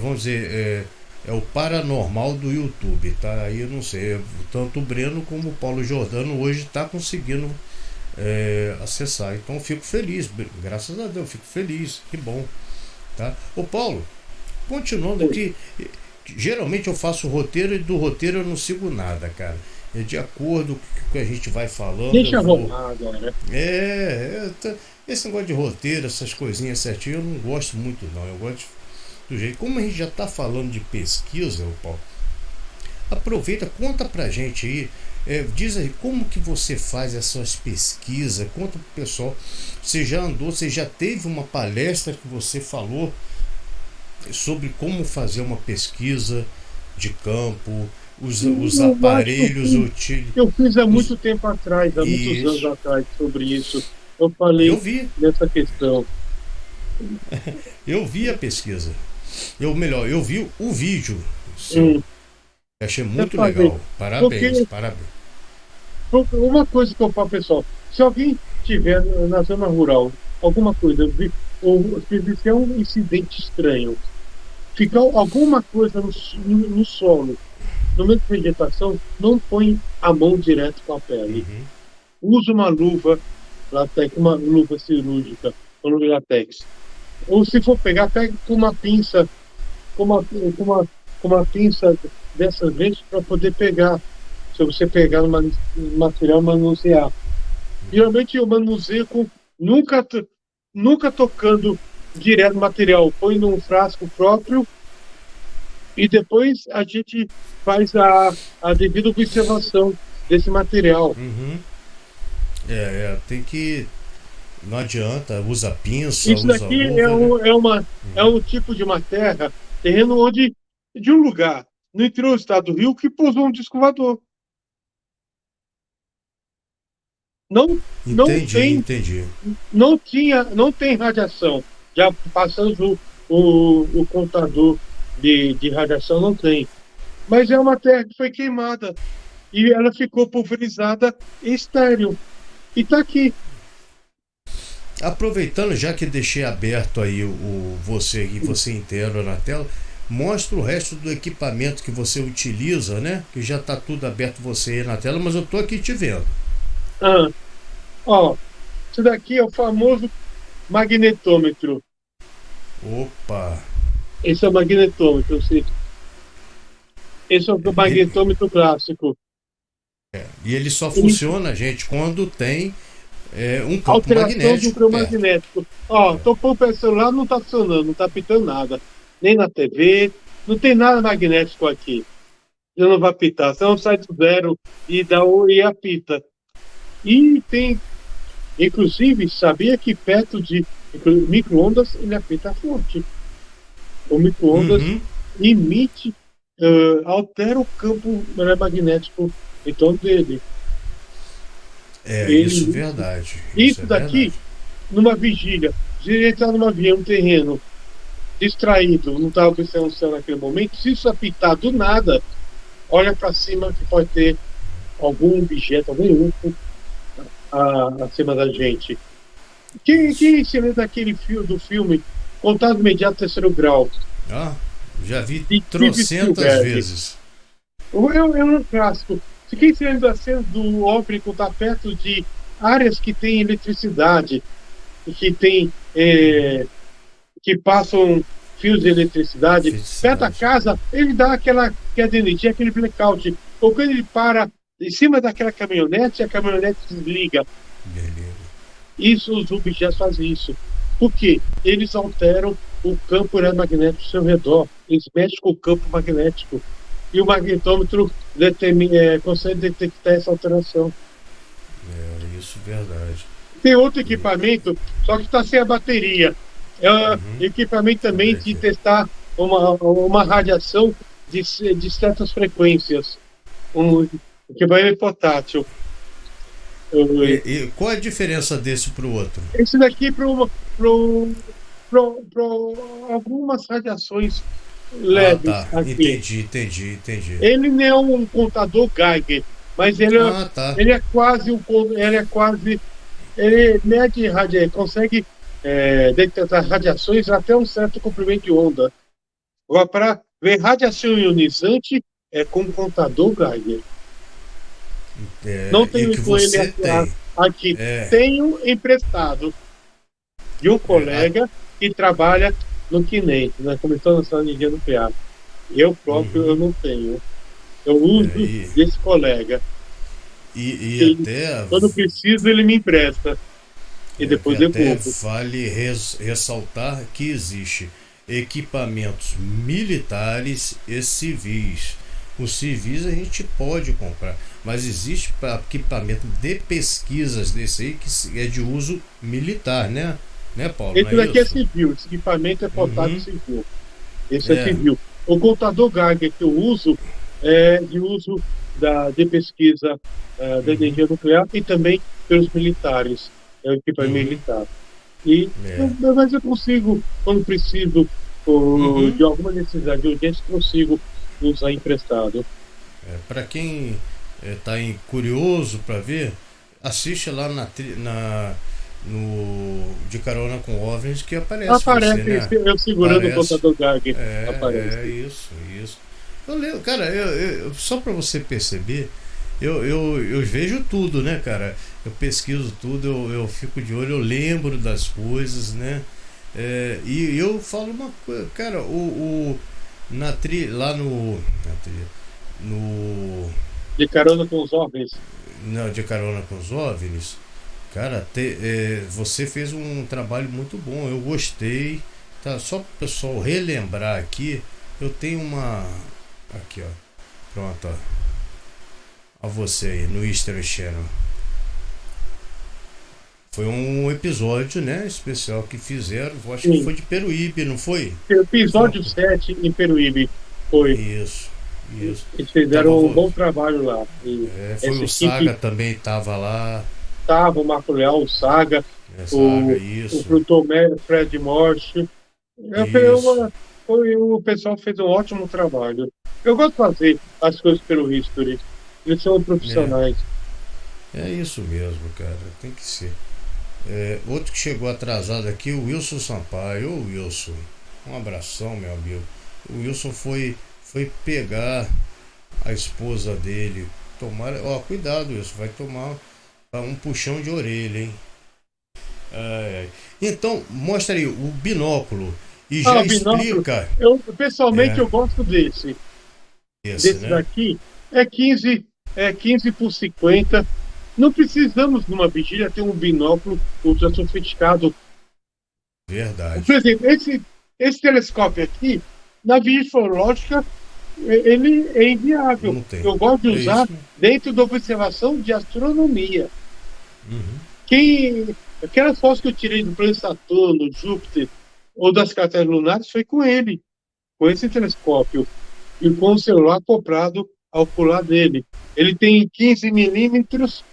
Vamos dizer, é o paranormal do YouTube, tá? Aí eu não sei, tanto o Breno como o Paulo Jordano hoje tá conseguindo acessar. Então eu fico feliz, graças a Deus, eu fico feliz, que bom. Tá? Ô Paulo, continuando aqui, geralmente eu faço o roteiro e do roteiro eu não sigo nada, cara. É de acordo com o que a gente vai falando. Deixa rolar agora. Esse negócio de roteiro, essas coisinhas certinho, eu não gosto muito não. Eu gosto do jeito. Como a gente já tá falando de pesquisa, Paulo, aproveita, conta pra gente aí. Diz aí como que você faz essas pesquisas, conta pro pessoal. Você já teve uma palestra que você falou sobre como fazer uma pesquisa de campo, os aparelhos utilizados. Eu fiz há muito tempo atrás, há muitos anos atrás, sobre isso. Eu falei nessa questão. Eu vi a pesquisa. Eu vi o vídeo seu. Achei muito legal. Parabéns. Uma coisa que eu falo, pessoal, se alguém tiver na zona rural alguma coisa, ou se é um incidente estranho, ficar alguma coisa no solo, no meio de vegetação, não põe a mão direto com a pele. Usa uma luva latex, uma luva cirúrgica, uma luva latex. Ou se for pegar, pega com uma pinça, com uma pinça dessas vezes para poder pegar. Se você pegar no material, manusear. Geralmente eu manuseio nunca tocando direto no material. Põe num frasco próprio e depois a gente faz a devida observação desse material. Tem que... Não adianta, usa pinça, isso usa daqui luva. é um tipo de uma terreno onde, de um lugar no interior do estado do Rio, que pousou um disco voador. Entendi. Não tem radiação. Já passamos o contador de radiação, não tem. Mas é uma terra que foi queimada e ela ficou pulverizada e estéril. E está aqui. Aproveitando, já que deixei aberto aí você inteiro na tela, mostra o resto do equipamento que você utiliza, né? Que já está tudo aberto você aí na tela, mas eu tô aqui te vendo. Ah, ó, isso daqui é o famoso magnetômetro. Opa! Esse é o magnetômetro. Esse é o E, magnetômetro clássico. e ele só Ele, funciona, gente, quando tem um campo alteração do magnético fio perto. magnético. Ó, tocou o pé do celular, não está funcionando, não está pitando nada. Nem na TV, não tem nada magnético aqui. Ele não vai pitar, senão sai do zero e apita. E tem, inclusive, sabia que perto de micro-ondas ele apita forte. O micro-ondas Uhum. emite, altera o campo magnético em torno dele. É, isso é Ele, verdade. Isso é isso verdade. daqui, numa vigília, se ele está num avião, um terreno, distraído, não está observando o céu naquele momento, se isso apitar do nada, olha para cima que pode ter algum objeto, algum UFO acima da gente. Quem se lembra daquele filme, do filme Contato Imediato Terceiro Grau, Ah, já vi de Steven trocentas Spielberg? vezes. É um clássico. Se quem se lembra da cena do OVNI que está perto de áreas que têm eletricidade e que tem que passam fios de eletricidade perto da Felicidade. casa, ele dá aquela queda de energia, aquele blackout. Ou quando ele para em cima daquela caminhonete, a caminhonete desliga. Beleza. Isso, os objetos fazem isso. Por quê? Eles alteram o campo magnético ao seu redor. Eles mexem com o campo magnético. E o magnetômetro consegue detectar essa alteração. É, isso é verdade. Tem outro equipamento, só que está sem a bateria. É um Uhum. equipamento também Cadê de aqui? testar uma radiação de certas frequências. Um equipamento portátil. E qual a diferença desse pro outro? Esse daqui para algumas radiações Ah, leves tá. aqui. Entendi. Ele não é um contador Geiger, mas Ah, tá. ele é quase ele mede consegue detectar radiações até um certo comprimento de onda. Agora, para ver radiação ionizante, é com contador Geiger. Não E o tenho que com ele você tem? aqui. É, Tenho emprestado de um é, a- colega que trabalha no CNES, na Comissão Nacional de Energia Nuclear. Eu próprio eu uhum. não tenho. Eu uso É, desse colega. e E até, quando preciso, ele me empresta. E que depois até devolvo. vale ressaltar que existe equipamentos militares e civis. Os civis a gente pode comprar, mas existe equipamento de pesquisas desse aí que é de uso militar, né? Né, Paulo? Não Esse é daqui é isso? civil, esse equipamento é portátil Uhum. civil. Esse é É. civil. O contador Geiger que eu uso é de uso de pesquisa da Uhum. energia nuclear e também pelos militares. É o equipamento Uhum. militar. E, É. mas eu consigo, quando preciso Uhum. de alguma necessidade de urgência, consigo usar emprestado. Para quem está curioso para ver, assiste lá no De Carona com OVNIs que aparece você, Aparece né? eu segurando o Aparece. contador Geiger. É Aparece. isso. Eu lembro, cara, só para você perceber, eu vejo tudo, né, cara? Eu pesquiso tudo, eu fico de olho, eu lembro das coisas, né? E eu falo uma coisa, cara, lá no De carona com os OVNIs. De Carona com os OVNIs, cara, você fez um trabalho muito bom, eu gostei, tá? Só para o pessoal relembrar aqui, eu tenho uma. Aqui, ó. Pronto, ó. A você aí, no History Channel. Foi um episódio, né, especial que fizeram, acho que Sim. foi de Peruíbe, não foi? Foi Episódio 7 em Peruíbe. Foi. Isso, isso. Eles Tava, fizeram um bom trabalho lá. E foi essa o equipe Saga também tava lá, estava, o Marco Leal, o Saga, Saga, o isso, Frutomé, Fred Morte. isso, O pessoal fez um ótimo trabalho. Eu gosto de fazer as coisas pelo History. Eles são é, profissionais. é isso mesmo, cara, tem que ser. Outro que chegou atrasado aqui, o Wilson Sampaio. Ô Wilson, um abração, meu amigo. O Wilson foi pegar a esposa dele. Tomara, ó, cuidado, Wilson, vai tomar um puxão de orelha, hein? Ai, ai. Então, mostra aí o binóculo e Ah, já o binóculo, explica. pessoalmente É, eu gosto desse. esse, Desse né? daqui é 15 por 50. Não precisamos numa vigília ter um binóculo ultra sofisticado. Por Verdade. exemplo, esse telescópio aqui, na vigília ufológica, ele é inviável. Não tem. Eu gosto de É usar isso mesmo. dentro da observação de astronomia. Uhum. Aquelas fotos que eu tirei do planeta Saturno, Júpiter, ou das crateras lunares, foi com ele, com esse telescópio, e com o celular acoplado ao pular dele. Ele tem 15 milímetros,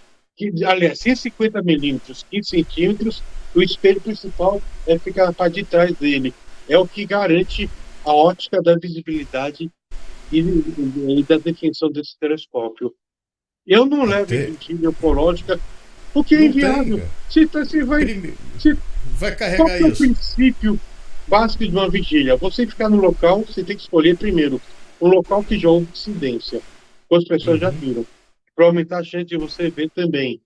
aliás, 150 milímetros, 15 centímetros, o espelho principal fica na parte de trás dele. É o que garante a ótica da visibilidade e da definição desse telescópio. Eu não levo em Até. vigília ufológica porque é Não tem, inviável. cara. Você vai, Prime... se, Vai qual carregar que é o isso. princípio básico de uma vigília? Você ficar no local, você tem que escolher primeiro um local que já houve incidência, as pessoas já Uhum. viram, para aumentar a chance de você ver também.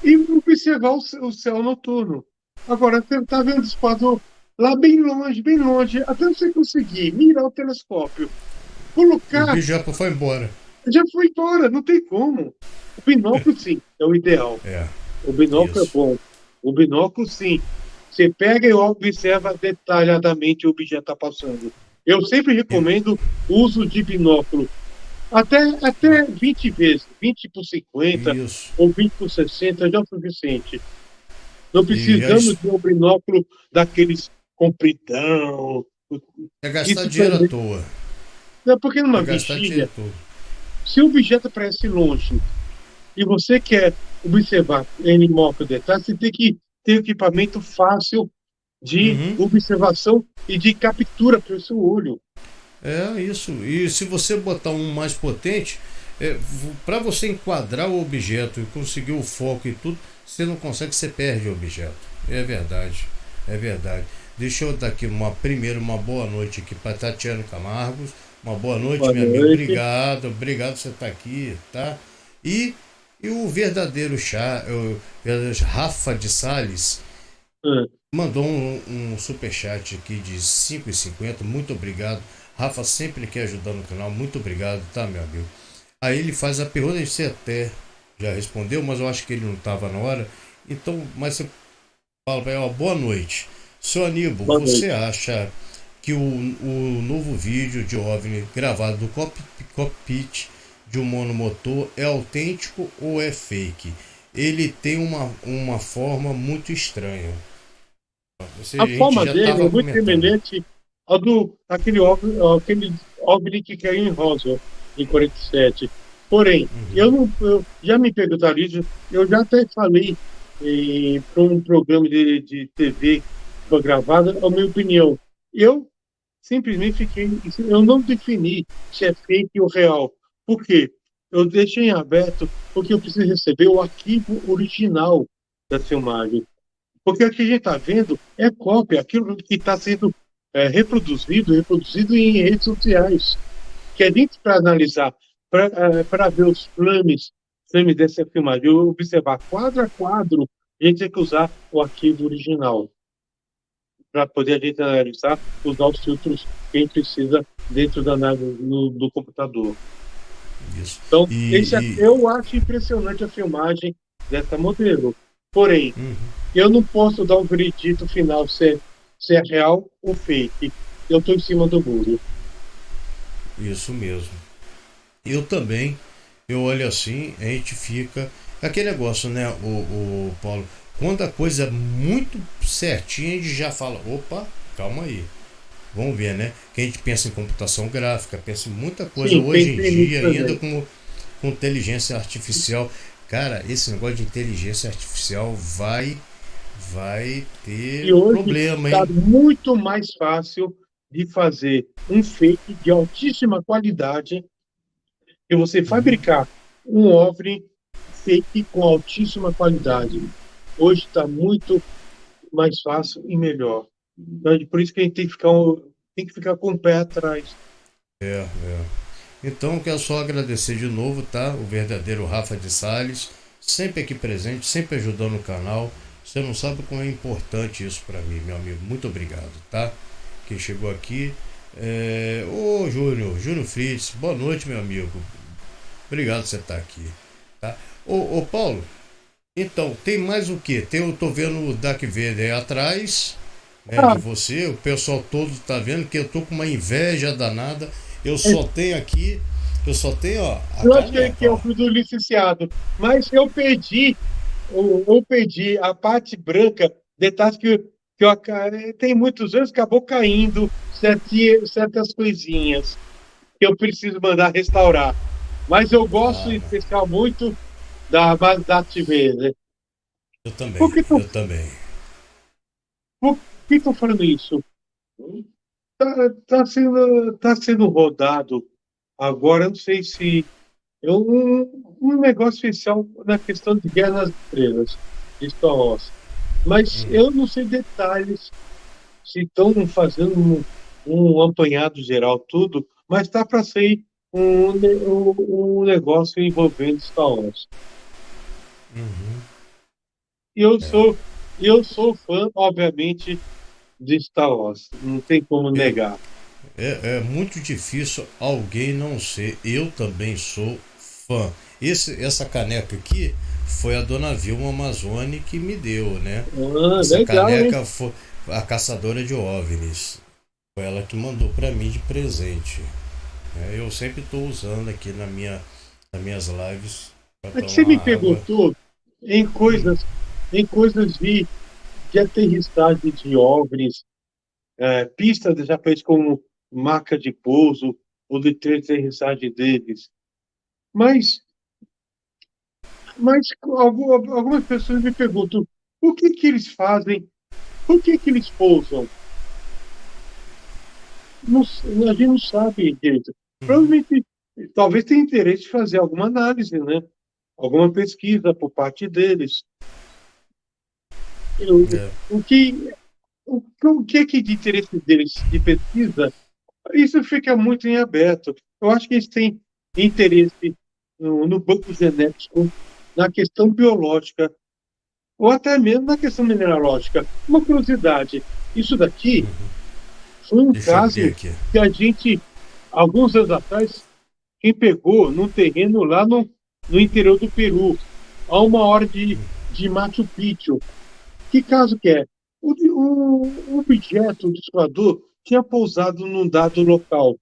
E observar o céu noturno. Agora, você está vendo o disparo lá bem longe, até você conseguir mirar o telescópio, O colocar, bicho já foi embora. já foi embora, não tem como. O binóculo, sim, é o ideal. É, O binóculo é isso. bom. O binóculo, sim. Você pega e observa detalhadamente o objeto está passando. Eu sempre E, recomendo o uso de binóculo até 20 vezes, 20 por 50 isso. ou 20 por 60 já é o suficiente. Não E já precisamos de um binóculo daqueles compridão. é gastar Isso dinheiro à também. toa. Não, porque É numa gastar dinheiro vigília, à toa. se o objeto aparece longe e você quer observar ele móvel detalhe, você tem que ter um equipamento fácil de Uhum. observação e de captura para o seu olho. É isso. E se você botar um mais potente, para você enquadrar o objeto e conseguir o foco e tudo, você não consegue, você perde o objeto. É verdade. É verdade. Deixa eu dar aqui primeiro uma boa noite aqui para Tatiana Camargos. Uma boa noite, Boa meu amigo. noite. Obrigado, obrigado por você estar aqui, tá? E, e o verdadeiro Rafa de Sales Ah, mandou um superchat aqui de 5,50. Muito obrigado. Rafa sempre quer ajudar no canal. Muito obrigado, tá, meu amigo? Aí ele faz a pergunta, você até já respondeu, mas eu acho que ele não estava na hora. Então, mas você fala para ele, ó, boa noite. Seu Aníbal, boa você noite. acha que o novo vídeo de OVNI gravado do cockpit de um monomotor é autêntico ou é fake? Ele tem uma forma muito estranha. A A gente forma já dele estava é muito comentando. semelhante ao aquele OVNI que caiu em Roswell, em 47. Porém, eu já me perguntaram isso, eu já até falei para um programa de TV que foi gravado, a minha opinião. Eu simplesmente eu não defini se é fake ou real. Por quê? Eu deixei em aberto porque eu preciso receber o arquivo original da filmagem. Porque o que a gente está vendo é cópia, aquilo que está sendo reproduzido em redes sociais. Que a gente, para analisar, para ver os frames dessa filmagem, eu observar quadro a quadro, a gente tem que usar o arquivo original para poder a gente analisar, usar os filtros que a gente precisa dentro da análise do computador. Isso. Então, E eu acho impressionante a filmagem dessa modelo. Porém, uhum, eu não posso dar um veredito final se é real ou fake. Eu estou em cima do muro. isso mesmo. Eu também, eu olho assim, a gente fica. Aquele negócio, né, o Paulo? Quando a coisa é muito certinha, a gente já fala: opa, calma aí. Vamos ver, né? Que a gente pensa em computação gráfica, pensa em muita coisa Sim, hoje em pensei nisso dia, ainda também. com inteligência artificial. Cara, esse negócio de inteligência artificial vai E ter hoje problema, está hein? muito mais fácil de fazer um fake de altíssima qualidade e você Uhum. fabricar um OVNI fake com altíssima qualidade. Hoje está muito mais fácil e melhor. Então, por isso que a gente tem que ficar tem que ficar com o pé atrás. É, é. Então, quero só agradecer de novo, tá? O verdadeiro Rafa de Sales, sempre aqui presente, sempre ajudando o canal. Você não sabe como é importante isso para mim, meu amigo. Muito obrigado, tá? Quem chegou aqui Ô Júnior Fritz, boa noite, meu amigo. Obrigado por você estar aqui, tá? Ô Paulo, então, tem mais o que? Eu tô vendo o Dark Vader aí atrás, né, Ah, de você. O pessoal todo tá vendo que eu tô com uma inveja danada. Eu é, só tenho aqui, eu só tenho, ó, a eu acho que caneca, é o ó. do licenciado, mas eu perdi a parte branca, detalhes tem muitos anos, acabou caindo certas coisinhas que eu preciso mandar restaurar. Mas eu gosto Ah, em não. especial muito da Tivese. Eu Por também, que eu também. por que estou falando isso? Tá sendo rodado agora, eu não sei se é um negócio especial na questão de Guerra nas Estrelas, de Star Wars. Mas eu não sei detalhes se estão fazendo um apanhado geral, tudo, mas está para sair um negócio envolvendo Star Wars. E eu sou fã, obviamente, de Star Wars, não tem como Eu, negar. é muito difícil alguém não ser. Eu também sou fã. Essa caneca aqui foi a dona Vilma Amazoni que me deu, né? Ah, Essa legal, hein? caneca foi a caçadora de OVNIs. Foi ela que mandou para mim de presente. Eu sempre estou usando aqui nas minhas lives para É que você tomar me água. perguntou em coisas, em coisas de aterrissagem de OVNIs, pista já fez como marca de pouso ou de aterrissagem deles. Mas, mas algumas pessoas me perguntam o que que eles fazem, por que que eles pousam? Não, a gente não sabe direito. Provavelmente, talvez tenha interesse de fazer alguma análise, né? Alguma pesquisa por parte deles. É, O que, o que é que de interesse deles de pesquisa, isso fica muito em aberto. Eu acho que eles têm interesse no banco genético, na questão biológica, ou até mesmo na questão mineralógica. Uma curiosidade: isso daqui foi um deixa eu abrir caso aqui. que a gente, alguns anos atrás, quem pegou num terreno lá no interior do Peru, a 1 hora de Machu Picchu. Que caso que é? O objeto, o discoador, tinha pousado num dado local.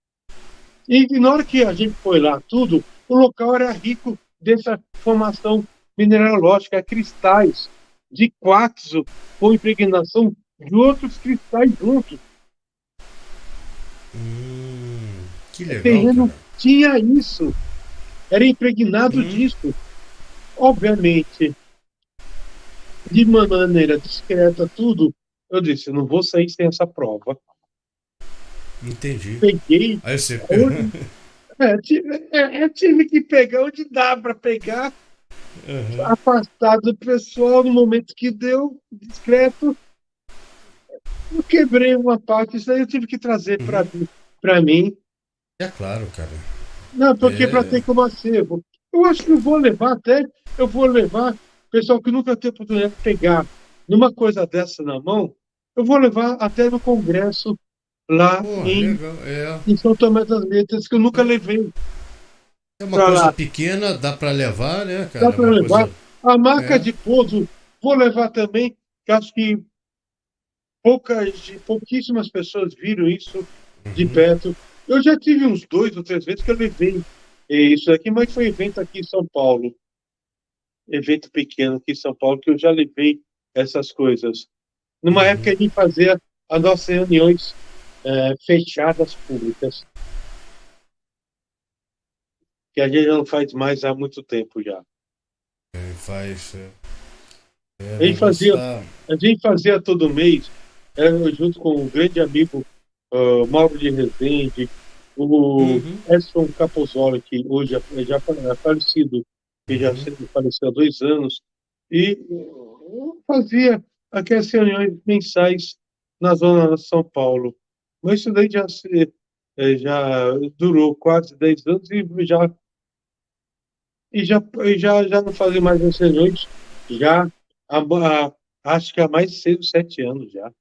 E na hora que a gente foi lá, tudo, o local era rico dessa formação mineralógica, cristais de quartzo com impregnação de outros cristais juntos. Que O legal, terreno cara. tinha isso, era impregnado Hum, disso. Obviamente, de maneira discreta, tudo, eu disse, não vou sair sem essa prova. entendi. Peguei, Aí você. onde, tive que pegar onde dá para pegar, Aham. afastado do pessoal no momento que deu, discreto. Eu quebrei uma parte, isso aí eu tive que trazer para mim. É claro, cara. Não, porque para É. ter como acervo. Eu acho que eu vou levar, pessoal que nunca teve oportunidade de pegar numa coisa dessa na mão, eu vou levar até no congresso lá Pô, em, legal. em São Tomé das Letras, que eu nunca levei É uma para coisa lá. pequena, dá pra levar, né, Dá cara? É para uma levar. coisa. A marca É. de pouso, vou levar também, que acho que pouquíssimas pessoas viram isso de perto. Eu já tive uns 2 ou 3 vezes que eu levei isso aqui, mas foi evento aqui em São Paulo, evento pequeno aqui em São Paulo, que eu já levei essas coisas. Numa época a gente fazia as nossas reuniões fechadas públicas, que a gente não faz mais há muito tempo já. Faz. A O gente negócio fazia, tá. a gente fazia todo mês, junto com o grande amigo Mauro de Rezende, o Edson Capozzola, que hoje é falecido, que já faleceu há 2 anos, e fazia aquelas reuniões mensais na zona de São Paulo. Mas isso daí já durou quase 10 anos e já não fazem mais essas noites, já acho que há mais de 6 ou 7 anos já.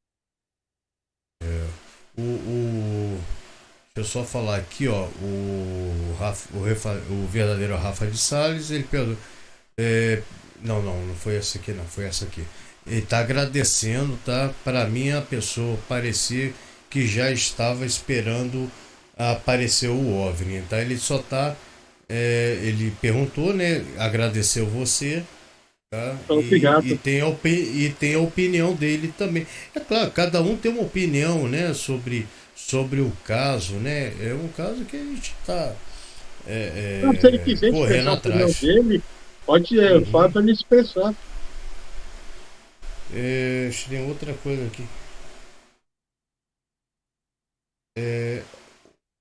Deixa eu só falar aqui, ó. O verdadeiro Rafa de Salles, ele perguntou. Não foi essa aqui, não, foi essa aqui. Ele tá agradecendo, tá? Para mim, a pessoa parecia que já estava esperando aparecer o OVNI. Então ele só tá. Ele perguntou, né? Agradeceu você, tá? Então, obrigado. E tem a opinião dele também. É claro, cada um tem uma opinião, né? Sobre o caso, né? É um caso que a gente está Não, se ele quiser correndo expressar a opinião atrás. dele, pode falar Uhum. para ele expressar. Tem outra coisa aqui.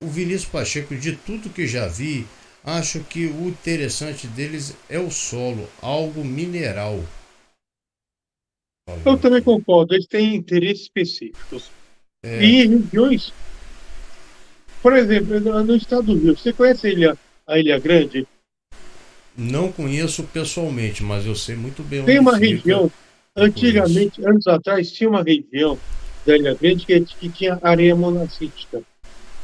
O Vinícius Pacheco, de tudo que já vi, acho que o interessante deles é o solo, algo mineral. Eu Falou também aqui. concordo, eles têm interesses específicos. É, E em regiões, por exemplo, no estado do Rio, você conhece a Ilha Grande? não conheço pessoalmente, mas eu sei muito bem Tem onde uma fica região, e conheço. antigamente, anos atrás, tinha uma região da Ilha Grande que tinha areia monazítica.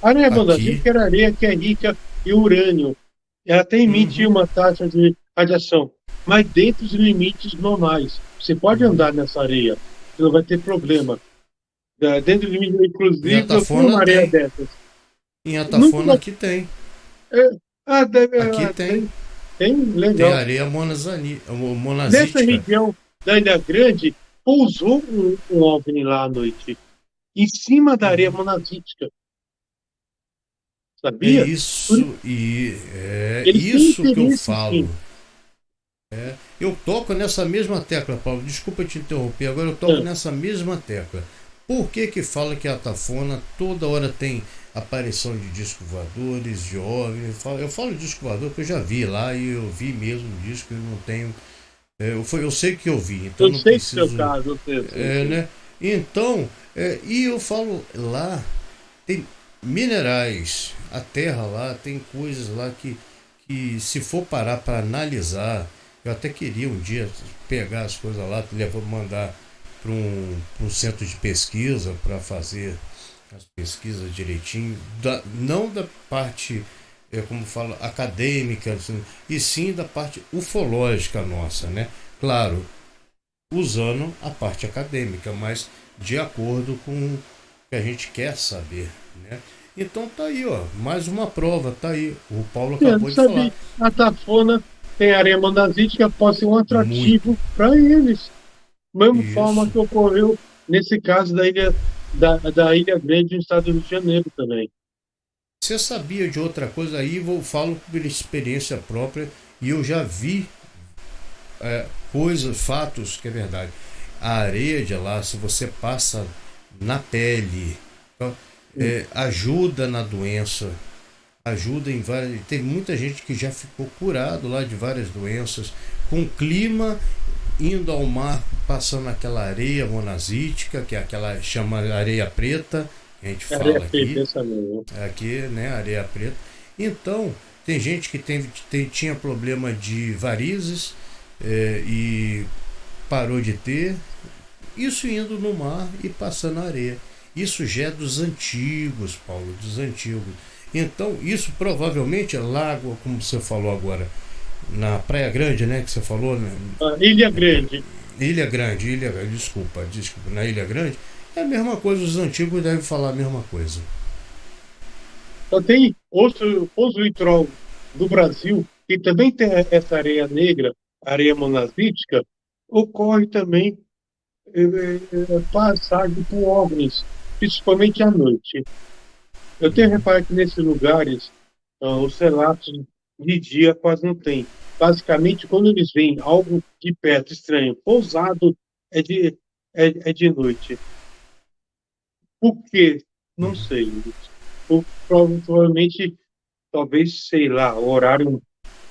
A areia Aqui. monazítica era areia que é rica em urânio. Ela até emite Uhum, uma taxa de radiação, mas dentro dos limites normais. Você pode uhum. andar nessa areia, você não vai ter problema. Dentro do limite, Em inclusive, eu tenho Atafona uma areia tem. dessas. Em Nunca, Atafona aqui tem. é, Aqui tem. tem, Tem legal. areia Nessa monazítica. região da Ilha Grande, pousou um OVNI lá à noite, em cima da areia Uhum. monazítica, É sabia? isso e é Eles têm isso que eu interesse, falo. sim. Eu toco nessa mesma tecla, Paulo. Desculpa te interromper. Agora eu toco Ah, nessa mesma tecla. Por que que fala que a Atafona toda hora tem aparição de discos voadores, de OVNI? Eu falo disco voador porque eu já vi lá e eu vi mesmo o disco e não tenho. Eu sei que eu vi, então eu não sei do seu preciso. caso, eu sei. Né? Então, e eu falo lá, tem minerais, a terra lá, tem coisas lá que se for parar para analisar, eu até queria um dia pegar as coisas lá, mandar para um centro de pesquisa para fazer as pesquisas direitinho, não da parte, como fala, acadêmica, assim, e sim da parte ufológica nossa, né? Claro, usando a parte acadêmica, mas de acordo com o que a gente quer saber, né? Então tá aí, ó, mais uma prova, tá aí. O Paulo Eu não acabou de sabia. falar. A Tafona tem areia monazítica, pode ser um Muito. atrativo para eles. Mesma forma Isso. que ocorreu nesse caso da Ilha Grande, no estado do Rio de Janeiro também. Você sabia de outra coisa aí? Eu falo por experiência própria e eu já vi coisas, fatos que é verdade. A areia de lá, se você passa na pele, tá? Ajuda na doença, ajuda em várias. Tem muita gente que já ficou curado lá de várias doenças, com clima, indo ao mar, passando aquela areia monazítica, que é aquela chama areia preta, que a gente Areia fala preta, aqui, essa mesmo. né, areia preta. Então, tem gente que tinha problema de varizes e parou de ter, isso indo no mar e passando areia. Isso já é dos antigos, Paulo, dos antigos. Então, isso provavelmente é lago, como você falou agora, na Praia Grande, né? Que você falou, né? Ilha Grande. Desculpa, na Ilha Grande, é a mesma coisa, os antigos devem falar a mesma coisa. Só tem outro litoral do Brasil, que também tem essa areia negra, areia monazítica, ocorre também passagem por OVNIs, principalmente à noite. Eu tenho reparado que nesses lugares, os relatos de dia quase não tem. Basicamente, quando eles veem algo de perto estranho, pousado, é de noite. Por quê? Não sei. Provavelmente, talvez, sei lá, o horário,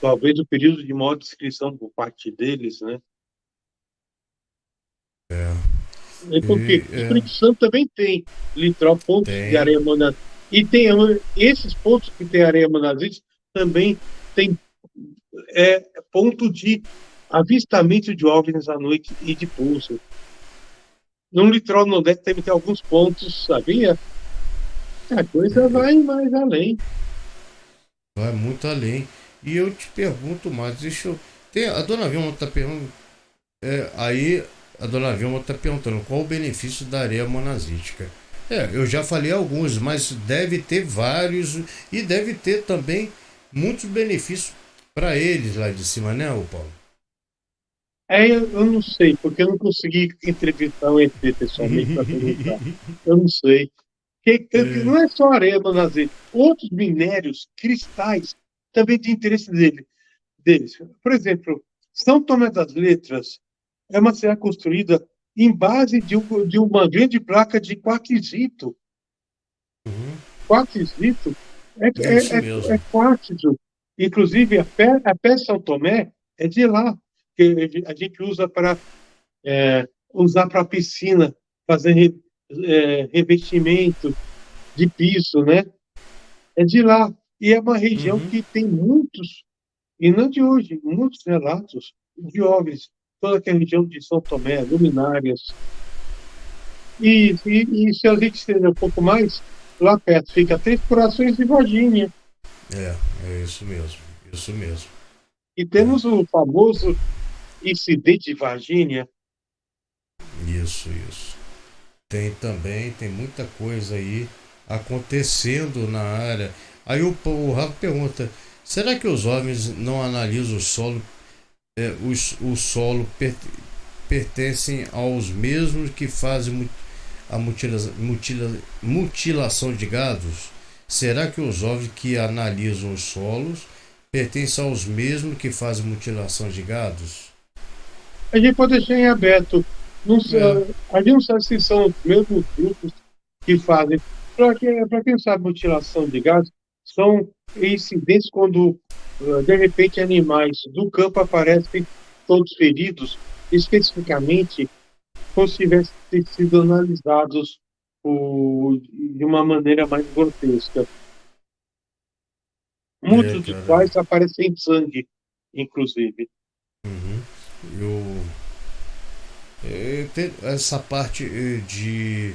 talvez o período de maior descrição por parte deles, né? É porque o Espírito Santo também tem litoral, pontos de tem. areia monazite. E tem esses pontos que tem areia monazite também tem ponto de avistamento de OVNIs à noite e de pouso. No litoral nordeste deve ter alguns pontos, sabia? A coisa vai mais além. Vai muito além. E eu te pergunto mais, deixa eu. A dona Vilma está perguntando. Aí a dona Vilma está perguntando qual o benefício da areia monazítica. Eu já falei alguns, mas deve ter vários e deve ter também muitos benefícios para eles lá de cima, né, ô Paulo? Eu não sei, porque eu não consegui entrevistar o ET pessoalmente para perguntar. Eu não sei. Não é só areia monazite. Outros minérios, cristais, também têm interesse deles. Por exemplo, São Tomé das Letras é uma cidade construída em base de uma grande placa de quartzito. Quartzito É isso mesmo. é quartzo. Inclusive, a pé São Tomé é de lá, que a gente usa para usar para piscina, fazer revestimento de piso, né? É de lá. E é uma região que tem muitos, e não de hoje, muitos relatos de OVNIs. Toda aquela região de São Tomé, luminárias. E se a gente estender um pouco mais, lá perto fica Três Corações de Varginha. É isso mesmo. Isso mesmo. E temos o famoso incidente de Varginha. Isso. Tem também, tem muita coisa aí acontecendo na área. Aí o Rafa pergunta: será que os homens não analisam o solo? O solo pertencem aos mesmos que fazem a mutilação de gados? Será que os homens que analisam os solos pertencem aos mesmos que fazem mutilação de gados? A gente pode deixar em aberto. Não, É. a gente não sabe se são os mesmos grupos que fazem. Para quem sabe, mutilação de gado são incidentes quando, de repente, animais do campo aparecem todos feridos, especificamente como se tivessem sido analisados de uma maneira mais grotesca. Muitos dos Cara. quais aparecem em sangue, inclusive. Uhum. Essa parte de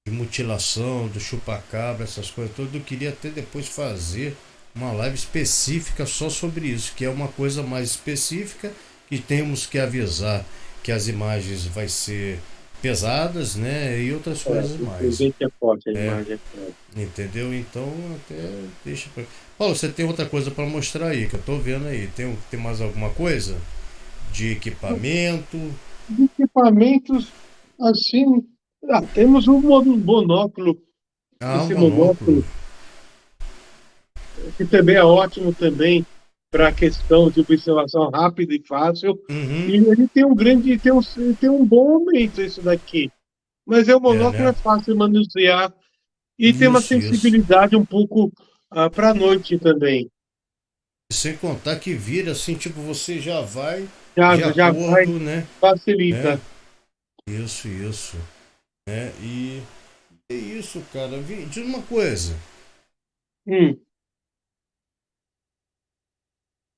mutilação, do chupacabra, essas coisas todas, eu queria até depois fazer uma live específica só sobre isso, que é uma coisa mais específica que temos que avisar que as imagens vai ser pesadas, né, e outras coisas O mais. dente é forte, a É, imagem é forte. entendeu? Então até deixa pra... Paulo, você tem outra coisa para mostrar aí, que eu tô vendo aí. Tem mais alguma coisa de equipamento? De equipamentos, assim, temos um monóculo, Ah, um esse monóculo. monóculo, que também é ótimo também para a questão de observação rápida e fácil. Uhum. E ele tem tem um bom aumento esse daqui. Mas o monóculo Né? é fácil de manusear e tem uma Isso. sensibilidade um pouco para a noite também. Sem contar que vira assim, tipo, você já vai de Já vai, acordo, né? É, facilita. isso. E é isso, cara. Diz uma coisa. Hum.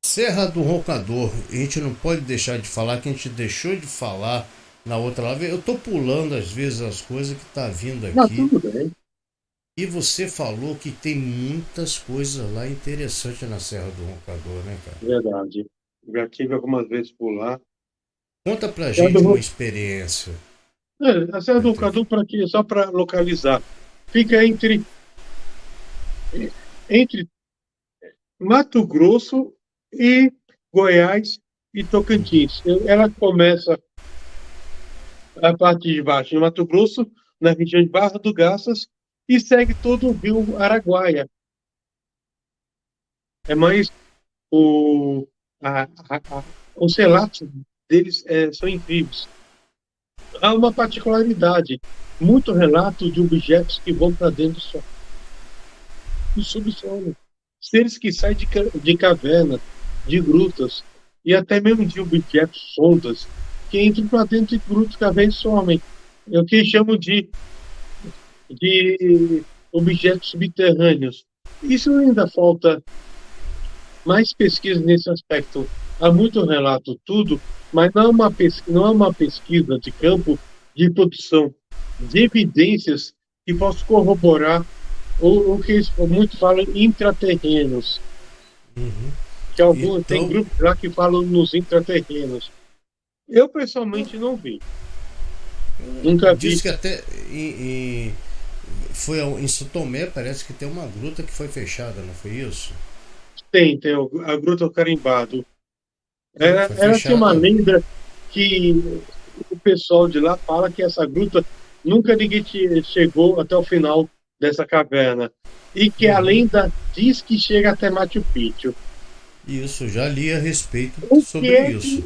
Serra do Roncador, a gente não pode deixar de falar, que a gente deixou de falar na outra live. Eu tô pulando às vezes as coisas que tá vindo Não, aqui. tudo bem. E você falou que tem muitas coisas lá interessantes na Serra do Roncador, né, cara? Verdade. Já tive algumas vezes por lá. Conta pra Serra gente uma do, experiência. a Serra do Cadu, para quê? Só para localizar. Fica entre Mato Grosso e Goiás e Tocantins. Ela começa a parte de baixo em Mato Grosso, na região de Barra do Garças, e segue todo o rio Araguaia. É mais o, os relatos deles são incríveis. Há uma particularidade, muito relato de objetos que vão para dentro do subsolo. Seres que saem de cavernas, de grutas, e até mesmo de objetos, sondas, que entram para dentro de grutas que às vezes somem. é o que chamam de objetos subterrâneos. Isso ainda falta mais pesquisa nesse aspecto. Há muito relato, tudo, mas não é uma pesquisa de campo de produção de evidências que possam corroborar o que muitos falam intraterrenos, Uhum. que alguns tem Então, grupos lá que falam nos intraterrenos. Eu pessoalmente não vi, nunca vi. diz que até foi em São Tomé, parece que tem uma gruta que foi fechada, não foi isso? Tem a Gruta do Carimbado. Foi Ela tinha uma fechada. lenda que o pessoal de lá fala que essa gruta nunca ninguém chegou até o final dessa caverna. E que a Uhum. lenda diz que chega até Machu Picchu. Isso, já li a respeito O que sobre é isso.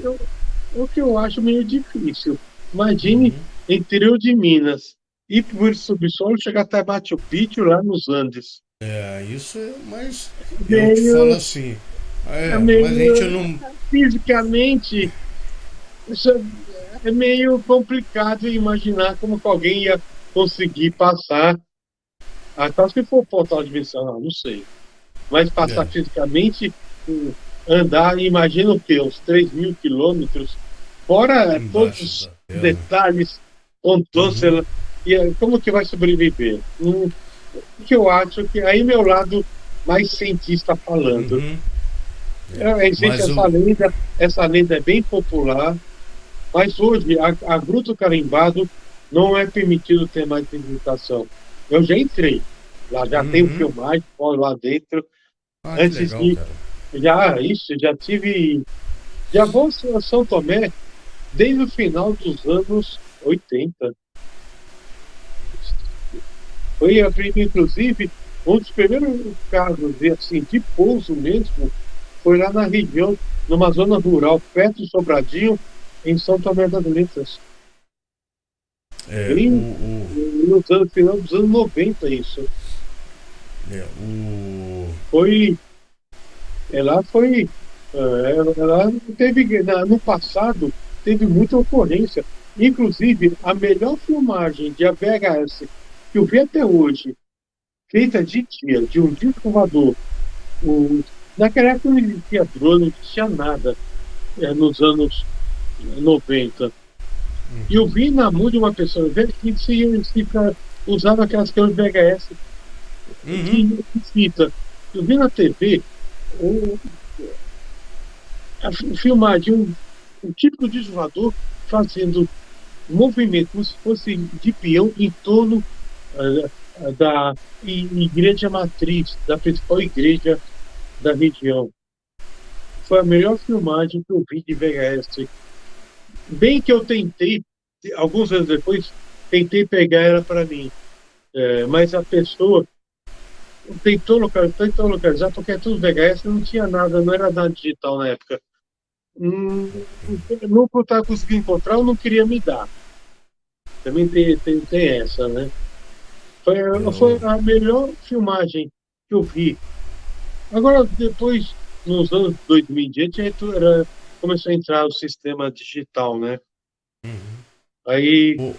o que eu acho meio difícil. Imagine Uhum. interior de Minas, ir por subsolo, chegar até Machu Picchu lá nos Andes. Isso é, mas eu te falo Meio, assim, mas a gente meio não. fisicamente, isso é meio complicado imaginar como que alguém ia conseguir passar, até se for portal dimensional, não sei, mas passar É, fisicamente, andar, imagina o quê? Uns 3.000 quilômetros, fora todos embaixo os da terra. detalhes, contorção, Uhum. e como que vai sobreviver? O que eu acho que aí meu lado mais cientista falando. Uhum. É. Existe Mas o. essa lenda é bem popular, mas hoje a Gruta do Carimbado não é permitido ter mais visitação. Eu já entrei, lá já tem Uhum. filmagem, pode lá dentro. Ah, que Antes legal, de cara. já tive, já vou a São Tomé desde o final dos anos 80. Foi, inclusive, um dos primeiros casos assim, de pouso mesmo, foi lá na região, numa zona rural, perto de Sobradinho, em São Tomé das Letras. É, Bem nos anos, final dos anos 90 isso. o. Foi, ela foi, ela teve, no passado, teve muita ocorrência. Inclusive, a melhor filmagem de VHS que eu vi até hoje, feita de dia, de um disco voador, o, naquela época não existia drone, não existia nada, nos anos 90. E eu vi na mão de uma pessoa velha que usava aquelas câmeras VHS Uhum. de fita. Eu vi na TV o, a filmar de um típico desvoador fazendo movimento como se fosse de peão em torno da igreja matriz, da principal igreja da região. Foi a melhor filmagem que eu vi de VHS. Bem que eu tentei, alguns anos depois, tentei pegar ela para mim, mas a pessoa tentou localizar, porque é tudo VHS, não tinha nada, não era nada digital na época. Não estava conseguindo encontrar, eu não queria me dar. Também tem essa, né? Foi Eu, a melhor filmagem que eu vi. Agora, depois, nos anos 2000 em diante, começou a entrar o sistema digital, né? uhum. Aí, O-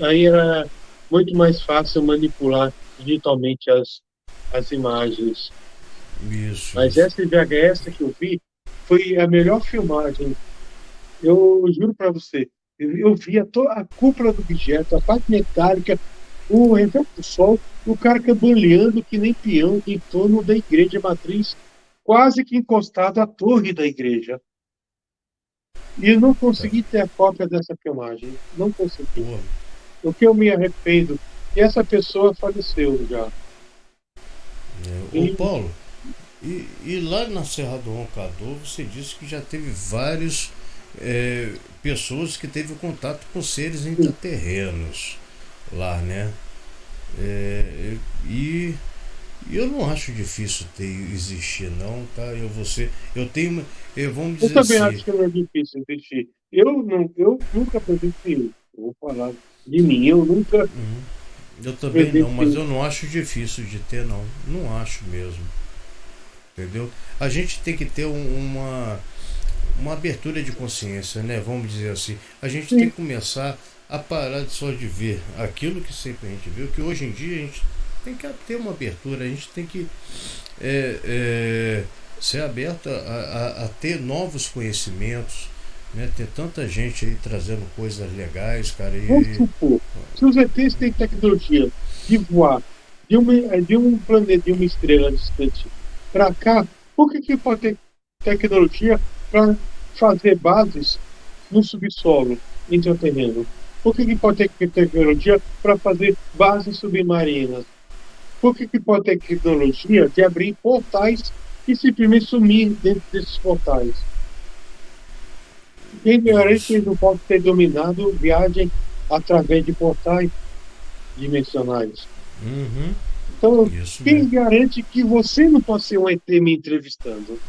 aí era muito mais fácil manipular digitalmente as imagens. isso, Mas isso. essa VHS que eu vi foi a melhor filmagem. Eu juro para você, eu vi a cúpula do objeto, a parte metálica, o reflexo do sol, o cara cambaleando que nem peão em torno da igreja matriz, quase que encostado à torre da igreja. E eu não Cara. consegui ter a cópia dessa filmagem. Não consegui. Pô, O que eu me arrependo, e essa pessoa faleceu já. Ô E, Paulo, e lá na Serra do Roncador você disse que já teve vários pessoas que teve contato com seres intraterrenos lá, né? É, e eu não acho difícil ter existir não, tá? Eu tenho, vamos eu dizer também assim, acho que não é difícil existir. Eu nunca presenciei. Vou falar de mim, eu nunca eu também não, mas presenciei. eu não acho difícil de ter não, não acho mesmo, entendeu? A gente tem que ter uma abertura de consciência, né? Vamos dizer assim. A gente tem Sim, que começar a parar só de ver aquilo que sempre a gente viu, que hoje em dia a gente tem que ter uma abertura, a gente tem que ser aberto a ter novos conhecimentos, né? Ter tanta gente aí trazendo coisas legais, cara. Vamos supor, se os ETs têm tecnologia de voar de um planeta, de uma estrela distante para cá, por que pode ter tecnologia para fazer bases no subsolo, intraterreno? Por que pode ter tecnologia para fazer bases submarinas? Por que pode ter tecnologia de abrir portais e simplesmente sumir dentro desses portais? Quem garante que eles não podem ter dominado viagem através de portais dimensionais? Uhum. Então, Isso quem mesmo. garante que você não pode ser um ET me entrevistando?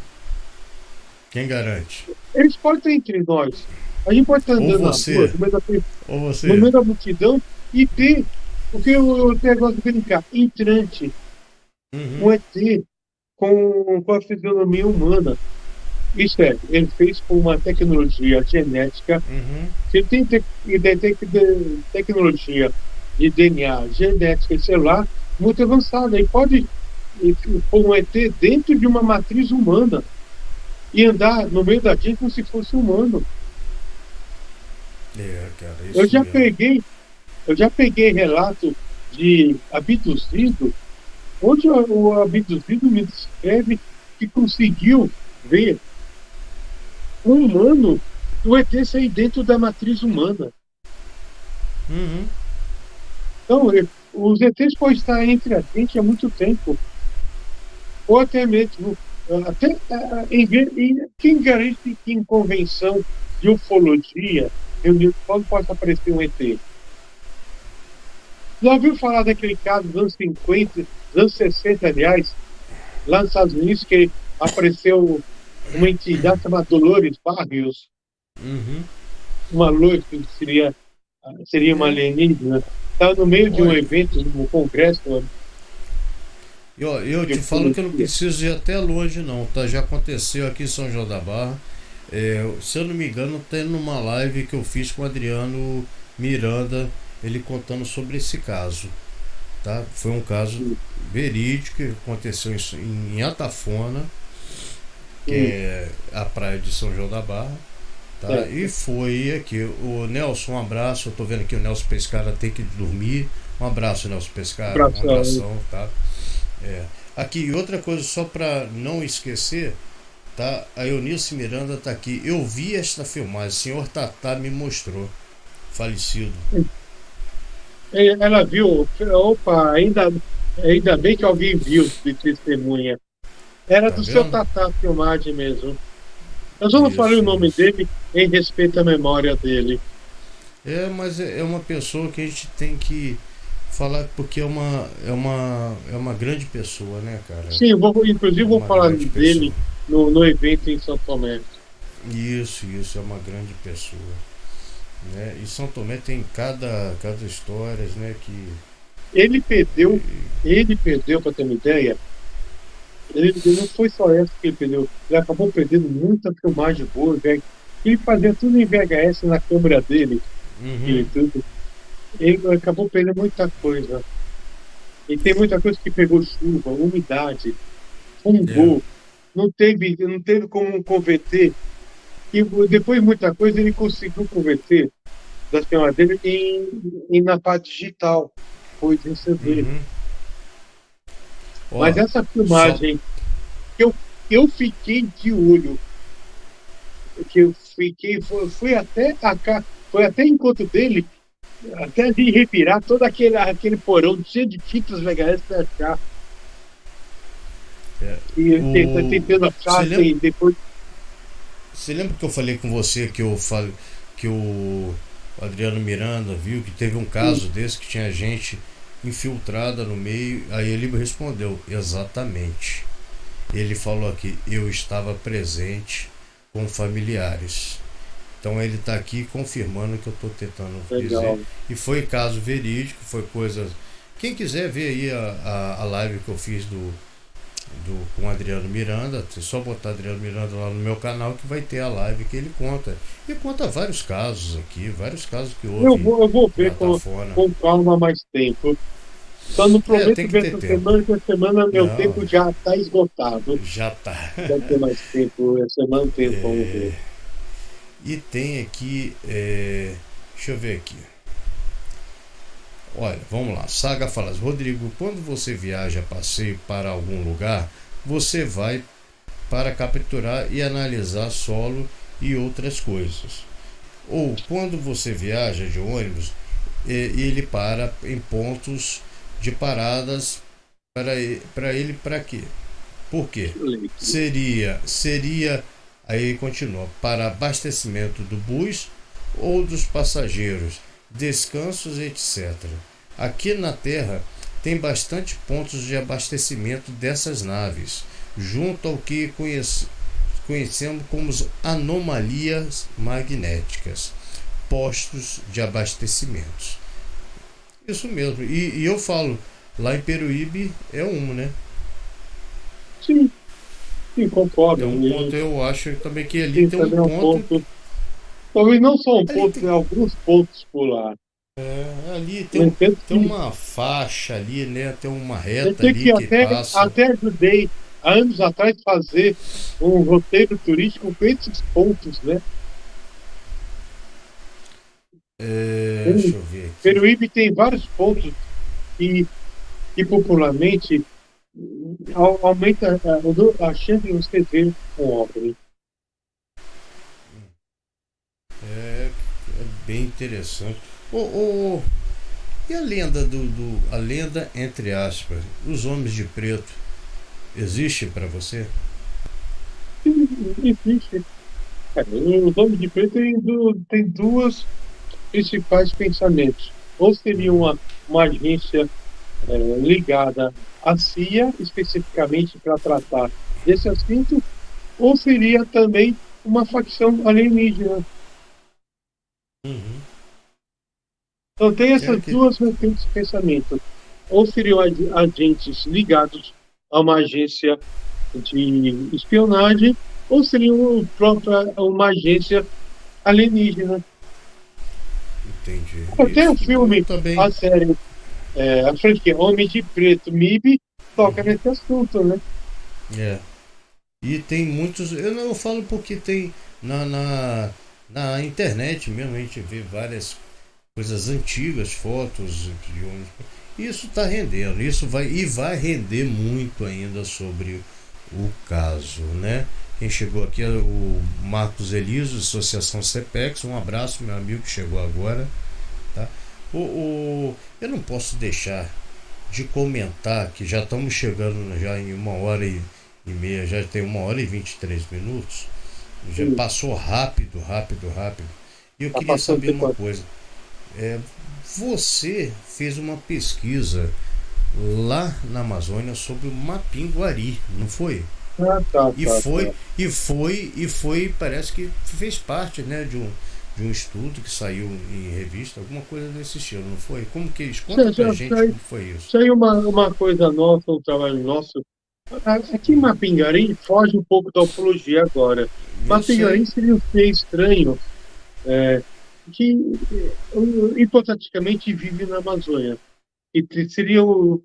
Quem garante? Eles podem estar entre nós. A gente pode estar Ou andando na rua, você, ou no você. meio da multidão, e ter, porque eu até gosto de brincar, entrante, Uhum. um ET com a fisionomia humana. Isso é, ele fez com uma tecnologia genética. Uhum. Se ele tem tecnologia de DNA, genética e celular muito avançada, ele pode pôr um ET dentro de uma matriz humana e andar no meio da gente como se fosse humano. Cara, Eu isso já mesmo. peguei, eu já peguei relato de abduzido, onde o abduzido me descreve que conseguiu ver um humano do ET sair dentro da matriz humana. Uhum. Então, os ETs podem estar entre a gente há muito tempo, ou até mesmo, quem garante que em convenção de ufologia, quando pode aparecer um ET? Já ouviu falar daquele caso dos anos 50, dos anos 60, aliás, lá nos Estados Unidos, que apareceu uma entidade chamada Dolores Barrios, Uhum. uma loira que seria uma É. alienígena, estava no meio de um Olha, evento, um congresso eu de te falo que eu não ufologia. preciso ir até longe não, tá? Já aconteceu aqui em São João da Barra. Se eu não me engano, tem numa live que eu fiz com o Adriano Miranda, ele contando sobre esse caso, tá? Foi um caso verídico que aconteceu em Atafona, que é a praia de São João da Barra, tá? E Certo. foi aqui. O Nelson, um abraço. Eu tô vendo que o Nelson Pescara tem que dormir. Um abraço, Nelson Pescara. Um Abração. abração, tá? É. Aqui, outra coisa, só para não esquecer, tá? A Eunice Miranda tá aqui. Eu vi esta filmagem, o senhor Tatá me mostrou. Falecido. Ela viu, opa, ainda bem que alguém viu de testemunha. Era Tá do seu vendo? Tatá a filmagem mesmo. Eu só não falei o Isso, nome isso. dele em respeito à memória dele. Mas é uma pessoa que a gente tem que falar porque é uma grande pessoa, né, cara? Sim, inclusive É vou uma falar grande dele pessoa. no evento em São Tomé. Isso, é uma grande pessoa. Né? E São Tomé tem cada histórias, né? Que. Ele perdeu, ele perdeu, para ter uma ideia, ele não foi só essa que ele perdeu, ele acabou perdendo muita filmagem boa, velho. Ele fazia tudo em VHS na câmera dele, e Uhum. tudo. Ele acabou perdendo muita coisa. E tem muita coisa que pegou chuva, umidade, É. fungou, não teve como converter. E depois de muita coisa ele conseguiu converter da senhora dele na parte digital, foi receber. Uhum. Mas Ó, essa só. filmagem, eu, eu fiquei de olho, que eu fiquei, foi até encontro dele, até de revirar todo aquele porão cheio de fitas VHS para achar. É, E o, tentando você achar, lembra, e depois. você lembra que eu falei com você que o Adriano Miranda viu que teve um caso desse que tinha gente infiltrada no meio? Aí ele me respondeu, exatamente. Ele falou aqui, eu estava presente com familiares. Então ele está aqui confirmando o que eu estou tentando dizer. Legal. E foi caso verídico, foi coisa. Quem quiser ver aí a live que eu fiz com Adriano Miranda. É só botar Adriano Miranda lá no meu canal que vai ter a live que ele conta. E conta vários casos aqui, vários casos que houve Eu vou na ver Tafona. com calma mais tempo. Só não prometo Tem que ver ter essa tempo. semana, porque essa semana meu Não, tempo já está esgotado. já tá. Deve ter mais tempo, essa semana tem, vamos ver. E tem aqui, deixa eu ver aqui. Olha, vamos lá. Saga fala: Rodrigo, quando você viaja a passeio para algum lugar, você vai para capturar e analisar solo e outras coisas. Ou quando você viaja de ônibus, ele para em pontos de paradas para quê? Por quê? Seria aí continua para abastecimento do bus ou dos passageiros, descansos, etc. Aqui na Terra tem bastante pontos de abastecimento dessas naves, junto ao que conhecemos como anomalias magnéticas, postos de abastecimentos. Isso mesmo. E eu falo, lá em Peruíbe é né? Sim, concordo. Tem um ponto, eu acho também que ali Sim, tem um também é um ponto. talvez não só um Ali ponto, tem, tem alguns pontos por lá. ali Eu entendo tem que uma faixa ali, né? Tem uma eu reta sei ali que que passa. até ajudei há anos atrás fazer um roteiro turístico com esses pontos, né? Deixa eu ver aqui. Peruíbe tem vários pontos que, que popularmente aumenta a chance de você ver um OVNI. É, é bem interessante. E a lenda a lenda entre aspas, os homens de preto, existe para você? Existe. Os Homens de Preto tem duas principais pensamentos. Ou seria uma agência ligada à CIA, especificamente para tratar desse assunto, ou seria também uma facção alienígena. Uhum. Então, tem É essas que duas vertentes de pensamento. Ou seriam agentes ligados a uma agência de espionagem, ou seriam uma agência alienígena. entendi. Até o Isso eu filme, também. a série, a franquia Homem de Preto, MIB, toca nesse assunto, né? É. E tem muitos. Eu não falo porque tem na internet mesmo, a gente vê várias coisas antigas, fotos de ônibus. Isso está rendendo, isso vai render muito ainda sobre o caso, né? Quem chegou aqui é o Marcos Eliso, Associação CEPEX. Um abraço, meu amigo que chegou agora, tá? Eu não posso deixar de comentar que já estamos chegando já em 1h30, já tem 1h23. Já Sim, passou rápido. E eu tá queria passando saber uma tempo. coisa. Você fez uma pesquisa lá na Amazônia sobre o Mapinguari, não foi? Ah, tá, E tá, foi, tá. parece que fez parte, né, de um estudo que saiu em revista, alguma coisa desse estilo, não foi? Como que eles conta pra gente como foi isso? Isso aí é uma coisa nossa, um trabalho nosso. Aqui em Mapinguari foge um pouco da ufologia agora. Eu sei. Mapinguari seria um ser estranho que hipoteticamente vive na Amazônia. E seria um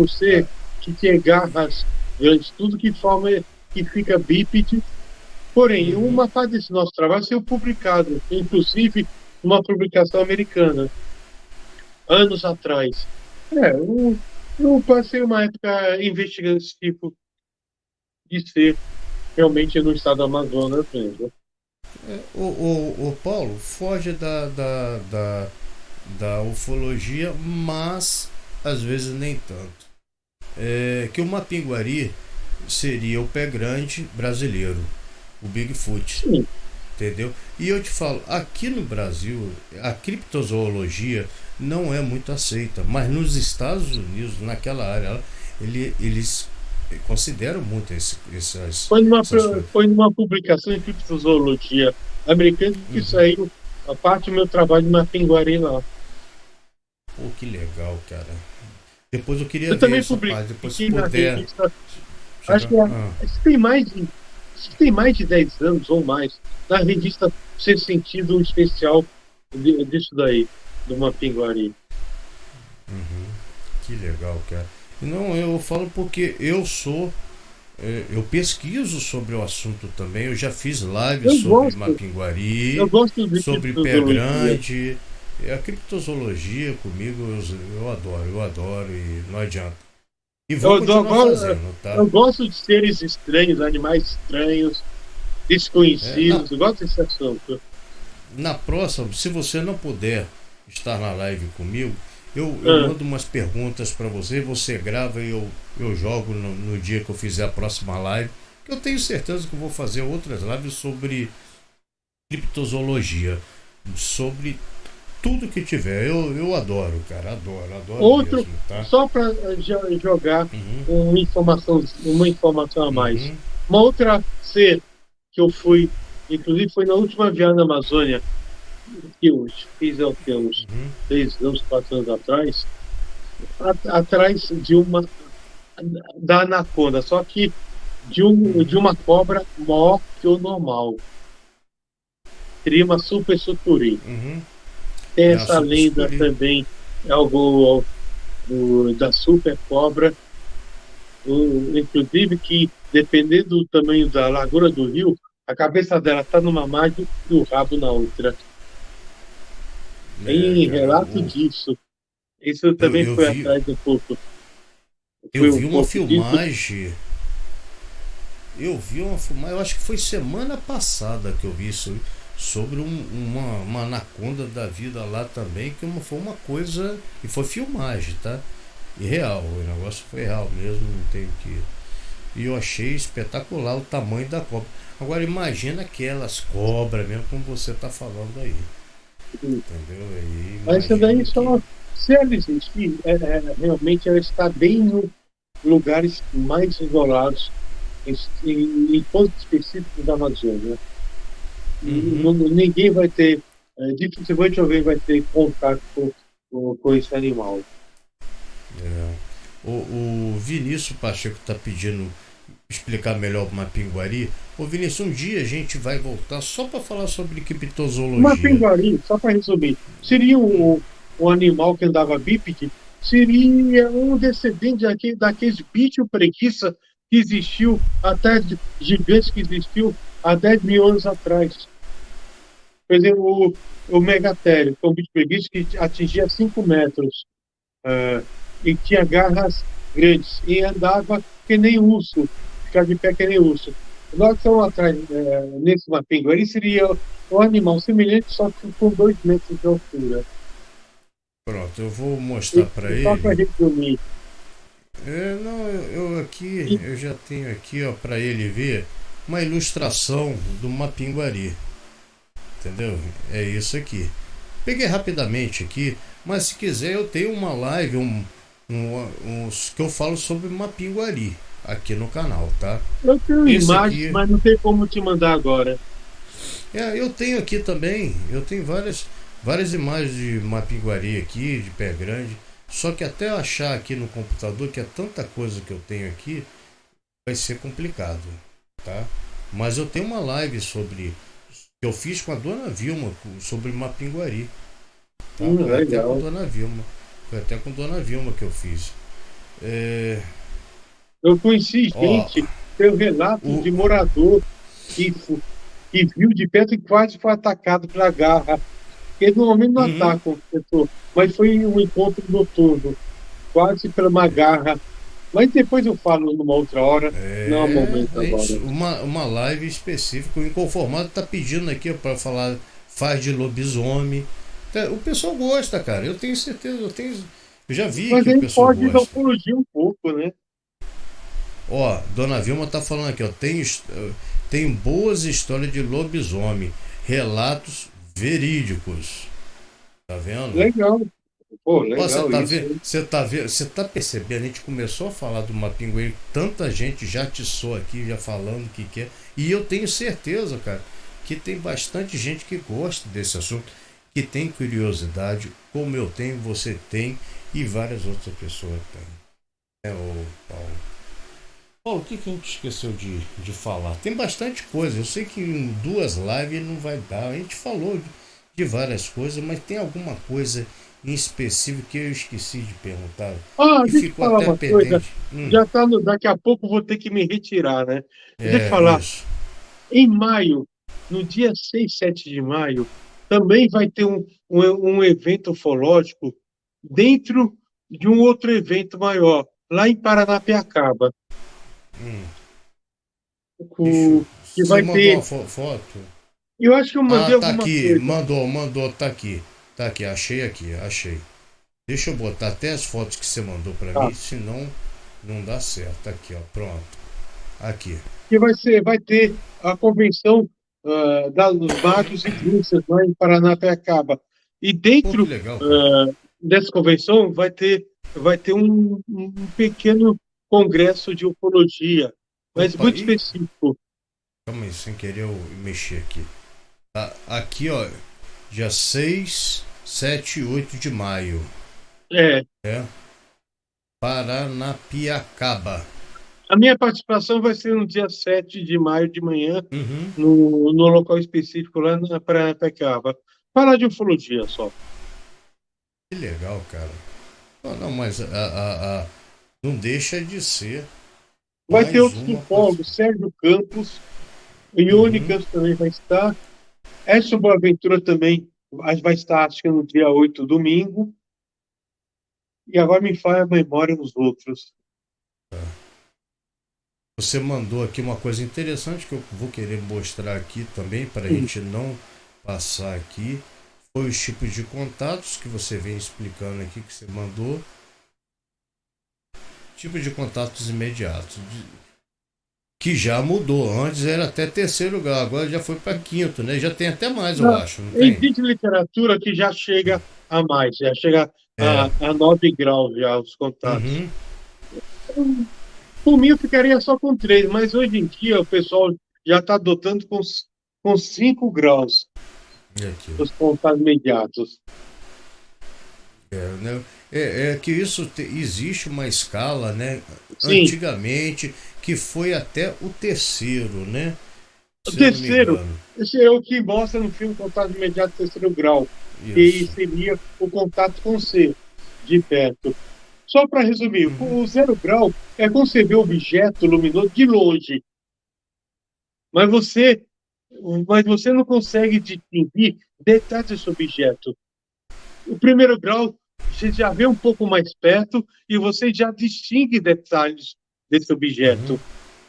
ser que tem garras grandes, tudo que forma, que fica bípede. Porém, Uhum. uma parte desse nosso trabalho saiu publicado, inclusive uma publicação americana, anos atrás. Eu passei uma época investigando esse tipo de ser realmente no estado do Amazonas mesmo. O Paulo foge da ufologia, mas às vezes nem tanto. Que o Mapinguari seria o pé grande brasileiro, o Bigfoot, Sim, entendeu? E eu te falo, aqui no Brasil a criptozoologia não é muito aceita, mas nos Estados Unidos, naquela área, eles consideram muito essas coisas. foi numa publicação em criptozoologia americana que saiu a parte do meu trabalho de Mapinguari lá. Pô, que legal, cara. Depois eu queria Eu ver também essa parte, depois se publiquei na puder. revista Acho que acho que tem mais de 10 anos ou mais. Na revista Ser Sentido, um especial disso daí, do Mapinguari. Que legal, cara. Não, eu falo porque eu pesquiso sobre o assunto também. Eu já fiz lives Eu sobre gosto, eu Mapinguari, gosto de sobre Pé criptozoologia. Grande. A criptozoologia comigo eu adoro e não adianta. E vou continuar fazendo, tá? Eu gosto de seres estranhos, animais estranhos, É, na, desconhecidos. Eu gosto desse assunto. na próxima, se você não puder estar na live comigo, eu Ah, mando umas perguntas para você grava e eu jogo no dia que eu fizer a próxima live. Que eu tenho certeza que eu vou fazer outras lives sobre criptozoologia, sobre tudo que tiver. Eu adoro, cara, adoro outro, mesmo, tá? só para jogar Uhum, uma informação a mais. uhum, Uma outra ser que eu fui, inclusive foi na última viagem na Amazônia, que eu fiz há uns uhum. 3 anos, 4 anos atrás, atrás de uma da anaconda, só que de Uhum. uma cobra maior que o normal. Seria uma super sucuri. Uhum. Tem É a essa super lenda sucuri. também, é algo da super cobra, inclusive que, dependendo do tamanho da largura do rio, a cabeça dela está numa margem e o rabo na outra. É, Tem cara, relato disso. Isso também eu foi vi, atrás um pouco, eu foi um vi uma pouco disso. filmagem. Eu vi uma filmagem, eu acho que foi semana passada que eu vi isso sobre uma anaconda da vida lá também, que foi uma coisa. E foi filmagem, tá? E real, o negócio foi real mesmo, não tem que. E eu achei espetacular o tamanho da cobra. Agora imagina aquelas cobras mesmo como você tá falando aí. Entendeu? Aí Mas isso daí imagina que. só, se ela existir, realmente ela está bem em lugares mais isolados, em pontos específicos da Amazônia. Uhum. Ninguém vai ter, dificilmente alguém vai ter contato com esse animal. É. O Vinícius Pacheco tá pedindo explicar melhor o Mapinguari. Ô Vinícius, um dia a gente vai voltar só para falar sobre Uma criptozoologia. pinguari, só para resumir, seria um animal que andava bípede, seria um descendente daqueles bichos preguiça que existiu, até gigantes que existiu há 10 mil anos atrás. Por exemplo, o megatério, que é um bicho preguiça que atingia 5 metros, ah, e tinha garras grandes, e andava que nem urso, ficava de pé que nem urso. Nós estamos atrás, nesse mapinguari, seria um animal semelhante, só que com 2 metros de altura. Pronto, eu vou mostrar para E só para ele. resumir, É, não, eu aqui, e eu já tenho aqui, ó, para ele ver uma ilustração do Mapinguari, entendeu? É isso aqui. Peguei rapidamente aqui, mas se quiser eu tenho uma live, uns que eu falo sobre Mapinguari aqui no canal, tá? eu tenho Esse imagens, aqui mas não tem como te mandar agora. eu tenho aqui também, eu tenho várias imagens de Mapinguari aqui, de Pé Grande. Só que até eu achar aqui no computador, que é tanta coisa que eu tenho aqui, vai ser complicado, tá? Mas eu tenho uma live sobre que eu fiz com a Dona Vilma sobre Mapinguari, tá? Foi até com Legal. Dona Vilma, foi até com Dona Vilma que eu fiz. É, Eu conheci ó, gente, tem relatos o, de morador que, que viu de perto e quase foi atacado pela garra. Eles normalmente não uhum, atacam a pessoa, mas foi um encontro noturno, quase pela uma garra. Mas depois eu falo numa outra hora, não é o momento a gente, agora. uma live específica. O Inconformado tá pedindo aqui para falar, faz de lobisomem. O pessoal gosta, cara. Eu tenho certeza, eu já vi Mas que o aí pessoal pode gosta. fugir um pouco, né? Ó, Dona Vilma tá falando aqui, ó, tem boas histórias de lobisomem, relatos verídicos. Tá vendo? Legal. Pô, Ó, você legal tá isso, vendo, hein? você tá percebendo? A gente começou a falar do Mapinguari, tanta gente já atiçou aqui, já falando o que quer. E eu tenho certeza, cara, que tem bastante gente que gosta desse assunto, que tem curiosidade, como eu tenho, você tem e várias outras pessoas têm. É o Paulo. Paulo, o que que a gente esqueceu de falar? Tem bastante coisa. Eu sei que em 2 lives não vai dar. A gente falou de várias coisas, mas tem alguma coisa em específico que eu esqueci de perguntar Ah, e deixa eu ficou falar até uma coisa. pendente. Já tá no, daqui a pouco eu vou ter que me retirar, né? Deixa eu te falar. Isso. Em maio, no dia 6, 7 de maio, também vai ter um evento ufológico dentro de um outro evento maior, lá em Paranapiacaba, Hum. Deixa o- que Você vai mandou uma ter. foto? Eu acho que eu Ah, mandei tá alguma aqui. coisa. Mandou, tá aqui. Tá aqui, achei. Deixa eu botar até as fotos que você mandou pra Tá? mim, senão não dá certo. Tá aqui, ó, pronto. Aqui. Que vai ter a convenção dos magos e bruxas lá em Paranapiacaba. E Pô, que dentro legal, cara. dessa convenção vai ter um pequeno congresso de ufologia, mas Opa, muito e específico. calma aí, sem querer eu mexer aqui. Tá, aqui, ó, dia 6, 7 e 8 de maio. É, É. Paranapiacaba. a minha participação vai ser no dia 7 de maio de manhã, Uhum. no local específico lá na Paranapiacaba. Falar de ufologia só. Que legal, cara. Não, não, mas não deixa de ser Vai ter mais outros uma ufólogos, Sérgio Campos, Ione Uhum. Campos também vai estar. Edson Boaventura também vai estar, acho que no dia 8, domingo. E agora me falha a memória nos outros. Você mandou aqui uma coisa interessante que eu vou querer mostrar aqui também para a Sim, gente não passar aqui. Foi os tipos de contatos que você vem explicando aqui que você mandou. Tipo de contatos imediatos. Que já mudou. Antes era até terceiro grau, agora já foi para quinto, né? Já tem até mais, eu acho, não tem? existe literatura que já chega a mais, já chega É. a 9 graus já os contatos. Uhum. Por mim, eu ficaria só com 3, mas hoje em dia o pessoal já está adotando com 5 graus E aqui. os contatos imediatos. Né? É que existe uma escala, né? Sim, Antigamente, que foi até o terceiro, né? o Se eu não me terceiro, engano. esse é o que mostra no filme Contato Imediato Terceiro Grau, que Isso. seria o contato com C, de perto. Só para resumir, Uhum. o 0 grau é quando você vê o objeto luminoso de longe, mas você, mas você não consegue distinguir detalhes desse objeto. O 1º grau, você já vê um pouco mais perto e você já distingue detalhes desse Uhum. objeto.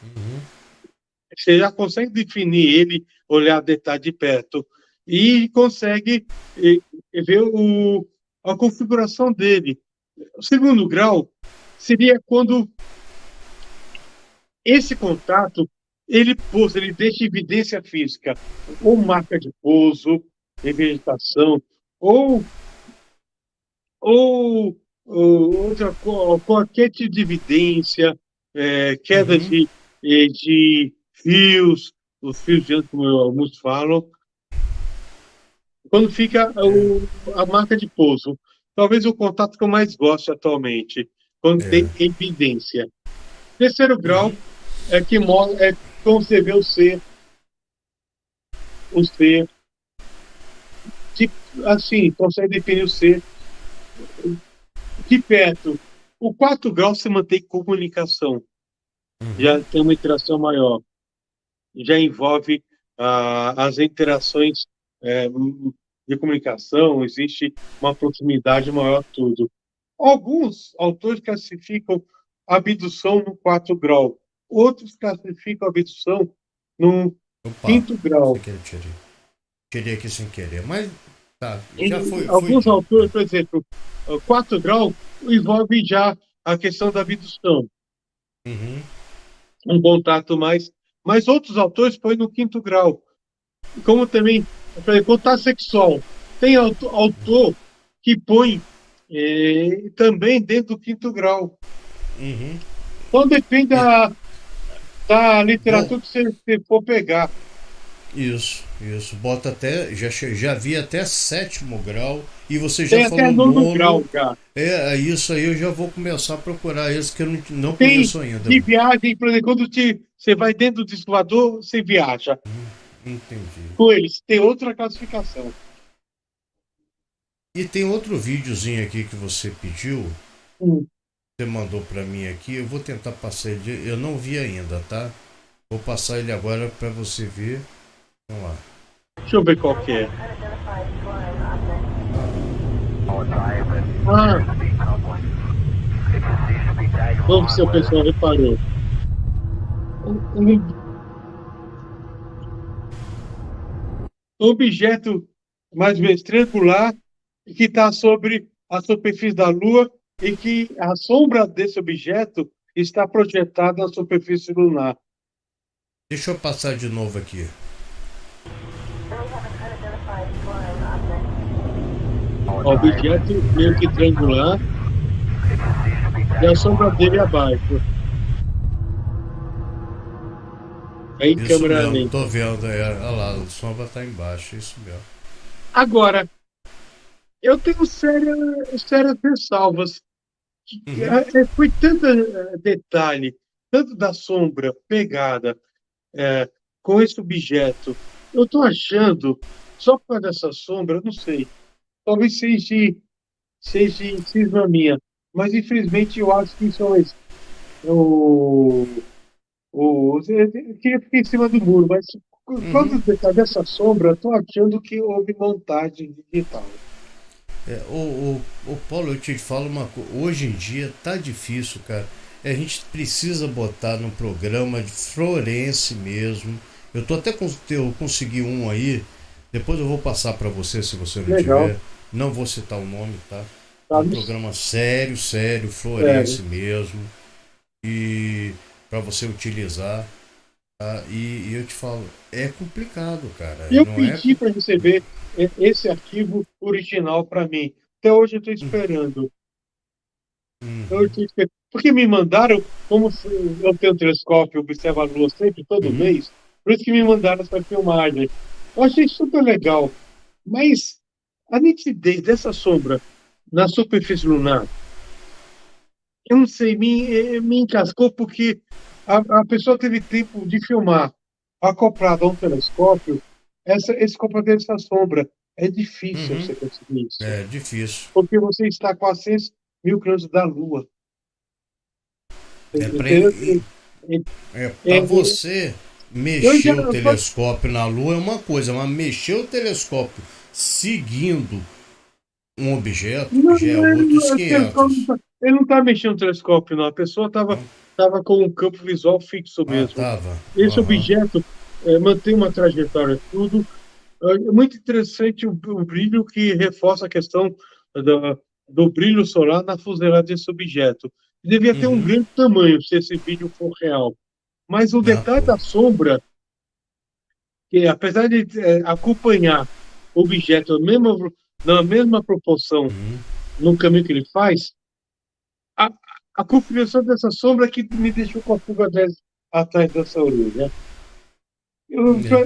Uhum. Você já consegue definir ele, olhar detalhe de perto e consegue ver a configuração dele. O 2º grau seria quando esse contato ele deixa evidência física, ou marca de pouso, revegetação, ou, ou qualquer tipo de evidência, queda Uhum. de fios, os fios de antes, como alguns falam, quando fica a marca de pouso. Talvez o contato que eu mais gosto atualmente, quando É. tem evidência. 3º grau Uhum. é como você vê o ser, de, assim, consegue definir o ser de perto. O 4 grau se mantém comunicação, Uhum. já tem uma interação maior, já envolve as interações é, de comunicação, existe uma proximidade maior, tudo. Alguns autores classificam a abdução no 4 grau, outros classificam a abdução no Opa, quinto sem grau. querer tirei. Tirei aqui sem querer. Mas tá, já Em foi alguns dito. autores, por exemplo, o 4 grau envolve já a questão da abdução, Uhum. um contato mais. Mas outros autores põem no 5º grau. Como também, por exemplo, contato sexual. Tem autor que põe também dentro do 5º grau. Uhum. Então depende E- da Bom, literatura que você for pegar. isso. Bota até. Já vi até sétimo grau E você já Tem até falou nono grau nono. já. Isso aí eu já vou começar a procurar esse que eu não Tem conheço ainda. de viagem, por exemplo, quando você vai dentro do disco voador, você viaja Entendi. com eles. Tem outra classificação. E tem outro videozinho aqui que você pediu, Hum, você mandou pra mim aqui. Eu vou tentar passar ele. Eu não vi ainda, tá? Vou passar ele agora pra você ver. Vamos lá. deixa eu ver qual que é. Ah, vamos ver se o pessoal reparou. Um objeto mais ou menos triangular que está sobre a superfície da Lua e que a sombra desse objeto está projetada na superfície lunar. Deixa eu passar de novo aqui. Objeto meio que triangular e a sombra dele abaixo. É em Isso câmera mesmo, lenta. tô vendo. Olha lá, a sombra tá embaixo. Isso mesmo. Agora, eu tenho sérias ressalvas. Uhum. Foi tanto detalhe, tanto da sombra pegada com esse objeto. Eu estou achando, só por causa dessa sombra, não sei, talvez seja cisma minha, mas infelizmente eu acho que isso é eu queria ficar em cima do muro, mas por causa Uhum. dessa sombra, eu estou achando que houve montagem digital. O Paulo, eu te falo uma coisa. Hoje em dia tá difícil, cara. A gente precisa botar no programa de Florence mesmo. Eu tô até eu consegui um aí. Depois eu vou passar para você se você não Legal, tiver. Não vou citar o nome, tá? Um sabe? programa sério, sério, Sério. Florence mesmo. E para você utilizar. Tá? E eu te falo, é complicado, cara. E eu Não é. pedi para receber esse arquivo original para mim. Até hoje eu estou esperando. Eu Uhum, estou esperando. Porque me mandaram, como eu tenho um telescópio, observo a Lua sempre, todo uhum, mês, por isso que me mandaram essa filmagem. Eu achei super legal. Mas a nitidez dessa sombra na superfície lunar, eu não sei, me encascou porque a pessoa teve tempo de filmar acoplado a um telescópio esse comportamento dessa sombra. É difícil uhum. você conseguir isso, É difícil. porque você está a 400 mil quilômetros da Lua. É para Entendeu? É, você eu já. mexer o telescópio na Lua é uma coisa, mas mexer o telescópio seguindo um objeto Não, já é outros o telescópio 500. ele não está mexendo no telescópio, não. A pessoa estava Não? tava com um campo visual fixo Ah, mesmo. tava. Esse Aham. objeto mantém uma trajetória, tudo. É muito interessante o brilho que reforça a questão da, do brilho solar na fuselagem desse objeto. Devia ter um Uhum. grande tamanho se esse vídeo for real. Mas o Ah, detalhe pô. da sombra, que apesar de acompanhar o objeto na mesma proporção Uhum. no caminho que ele faz, a, a configuração dessa sombra que me deixou com a pulga atrás dessa orelha. É.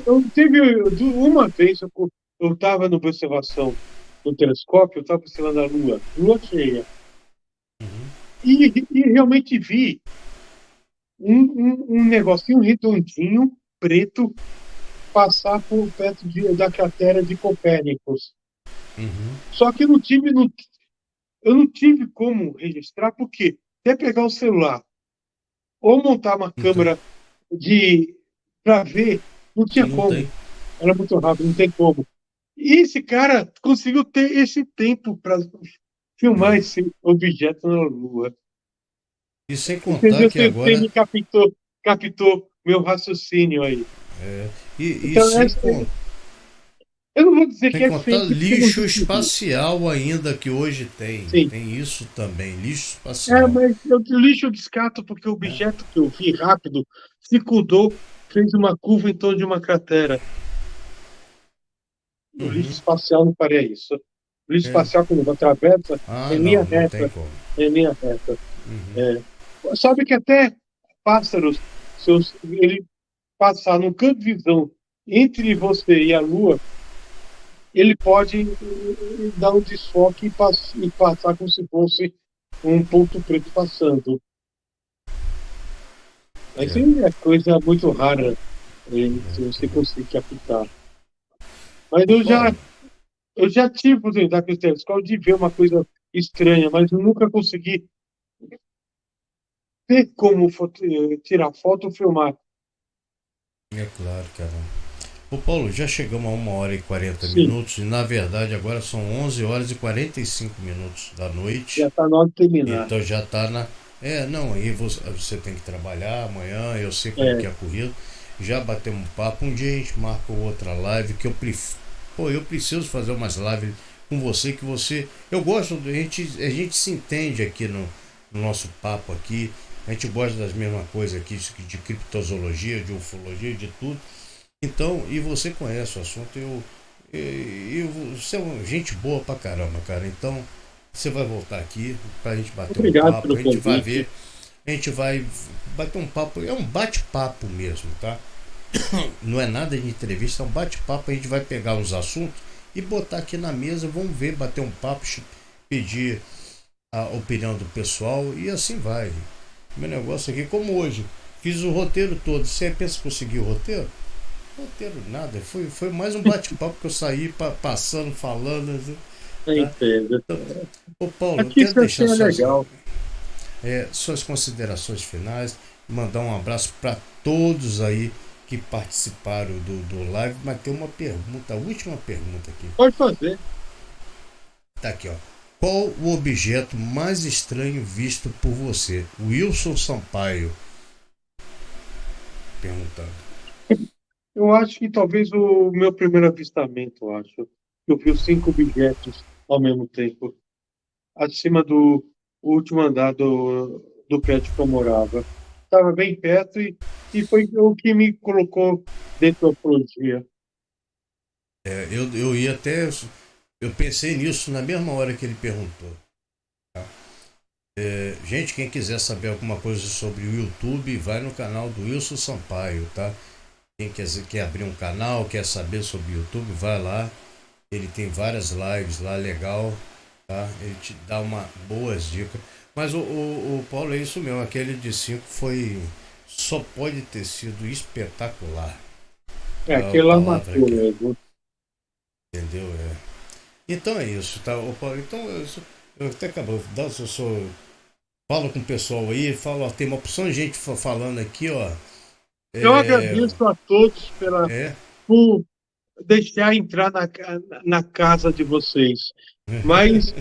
Eu tive uma vez, eu estava na observação do telescópio, eu estava observando a Lua cheia, Uhum. e realmente vi um negocinho redondinho, preto, passar por perto da cratera de Copérnicos. Uhum. Só que eu não tive como registrar, porque até pegar o celular ou montar uma Então, câmera de para ver, não tinha não como. tem. Era muito rápido, não tem como. E esse cara conseguiu ter esse tempo para filmar É. esse objeto na Lua. E sem contar Entendeu? que Você agora. me captou meu raciocínio aí. É, e Então, eu não vou dizer sem que é contar fake, porque não lixo justifica. espacial ainda que hoje tem. Sim. Tem isso também, lixo espacial. Mas eu lixo eu descarto porque o Né? objeto que eu vi rápido circundou, fez uma curva em torno de uma cratera. O lixo Uhum. espacial não faria isso. O lixo É. espacial, quando atravessa, Ah, é em não, linha não tem reta. como. É em linha reta. Uhum. É. Sabe que até pássaros, ele passar no campo de visão entre você e a Lua, ele pode dar um desfoque e passar como se fosse um ponto preto passando. Mas É. isso é coisa muito rara, se você conseguir captar. Mas Ô Paulo, eu já tive a oportunidade com esse telescópio de ver uma coisa estranha, mas eu nunca consegui ter como tirar foto ou filmar. é claro, cara. Ô Paulo, já chegamos a 1 hora e 40 Sim, minutos e na verdade agora são 11 horas e 45 minutos da já noite. está na hora de terminar. Então já tá na. É, não, aí você tem que trabalhar amanhã, eu sei como que É, é a corrida. Já batemos um papo, um dia a gente marca outra live que pô, eu preciso fazer umas lives com você que você. Eu gosto, a gente se entende aqui no nosso papo aqui. A gente gosta das mesmas coisas aqui, de criptozoologia, de ufologia, de tudo. Então, e você conhece o assunto, você é gente boa pra caramba, cara. Então, você vai voltar aqui pra gente bater um obrigado papo, pelo a gente vai convite. ver, a gente vai bater um papo, é um bate-papo mesmo, tá? Não é nada de entrevista, é um bate-papo, a gente vai pegar os assuntos e botar aqui na mesa, vamos ver, bater um papo, pedir a opinião do pessoal e assim vai. Meu negócio aqui, como hoje, fiz o roteiro todo. Você pensa que consegui o roteiro? Roteiro nada, foi mais um bate-papo que eu saí passando, falando, assim, Eu tá? entendo. Então, ô Paulo, eu Aqui quero isso assim deixar é legal. suas considerações finais, mandar um abraço para todos aí que participaram do live, mas tem uma pergunta, a última pergunta aqui. Pode fazer. Tá aqui, ó. Qual o objeto mais estranho visto por você? Wilson Sampaio perguntando. Eu acho que talvez o meu primeiro avistamento, eu acho. Eu vi os 5 objetos ao mesmo tempo, acima do último andar do prédio que eu morava. Estava bem perto e foi o que me colocou dentro da ufologia. Eu ia até. Eu pensei nisso na mesma hora que ele perguntou. Gente, quem quiser saber alguma coisa sobre o YouTube, vai no canal do Wilson Sampaio, tá? Quem quer abrir um canal, quer saber sobre o YouTube, vai lá. Ele tem várias lives lá, legal, tá? Ele te dá boas dicas. Mas o Paulo é isso mesmo, aquele de 5 foi. Só pode ter sido espetacular. É, É a aquele lá palavra marcou que. mesmo. Entendeu? É. Então é isso, tá? O Paulo, então eu até acabou. Dá o seu, fala com o pessoal aí, fala, ó, tem uma opção de gente falando aqui, ó. Eu É, agradeço a todos é, por deixar entrar na casa de vocês. Mas,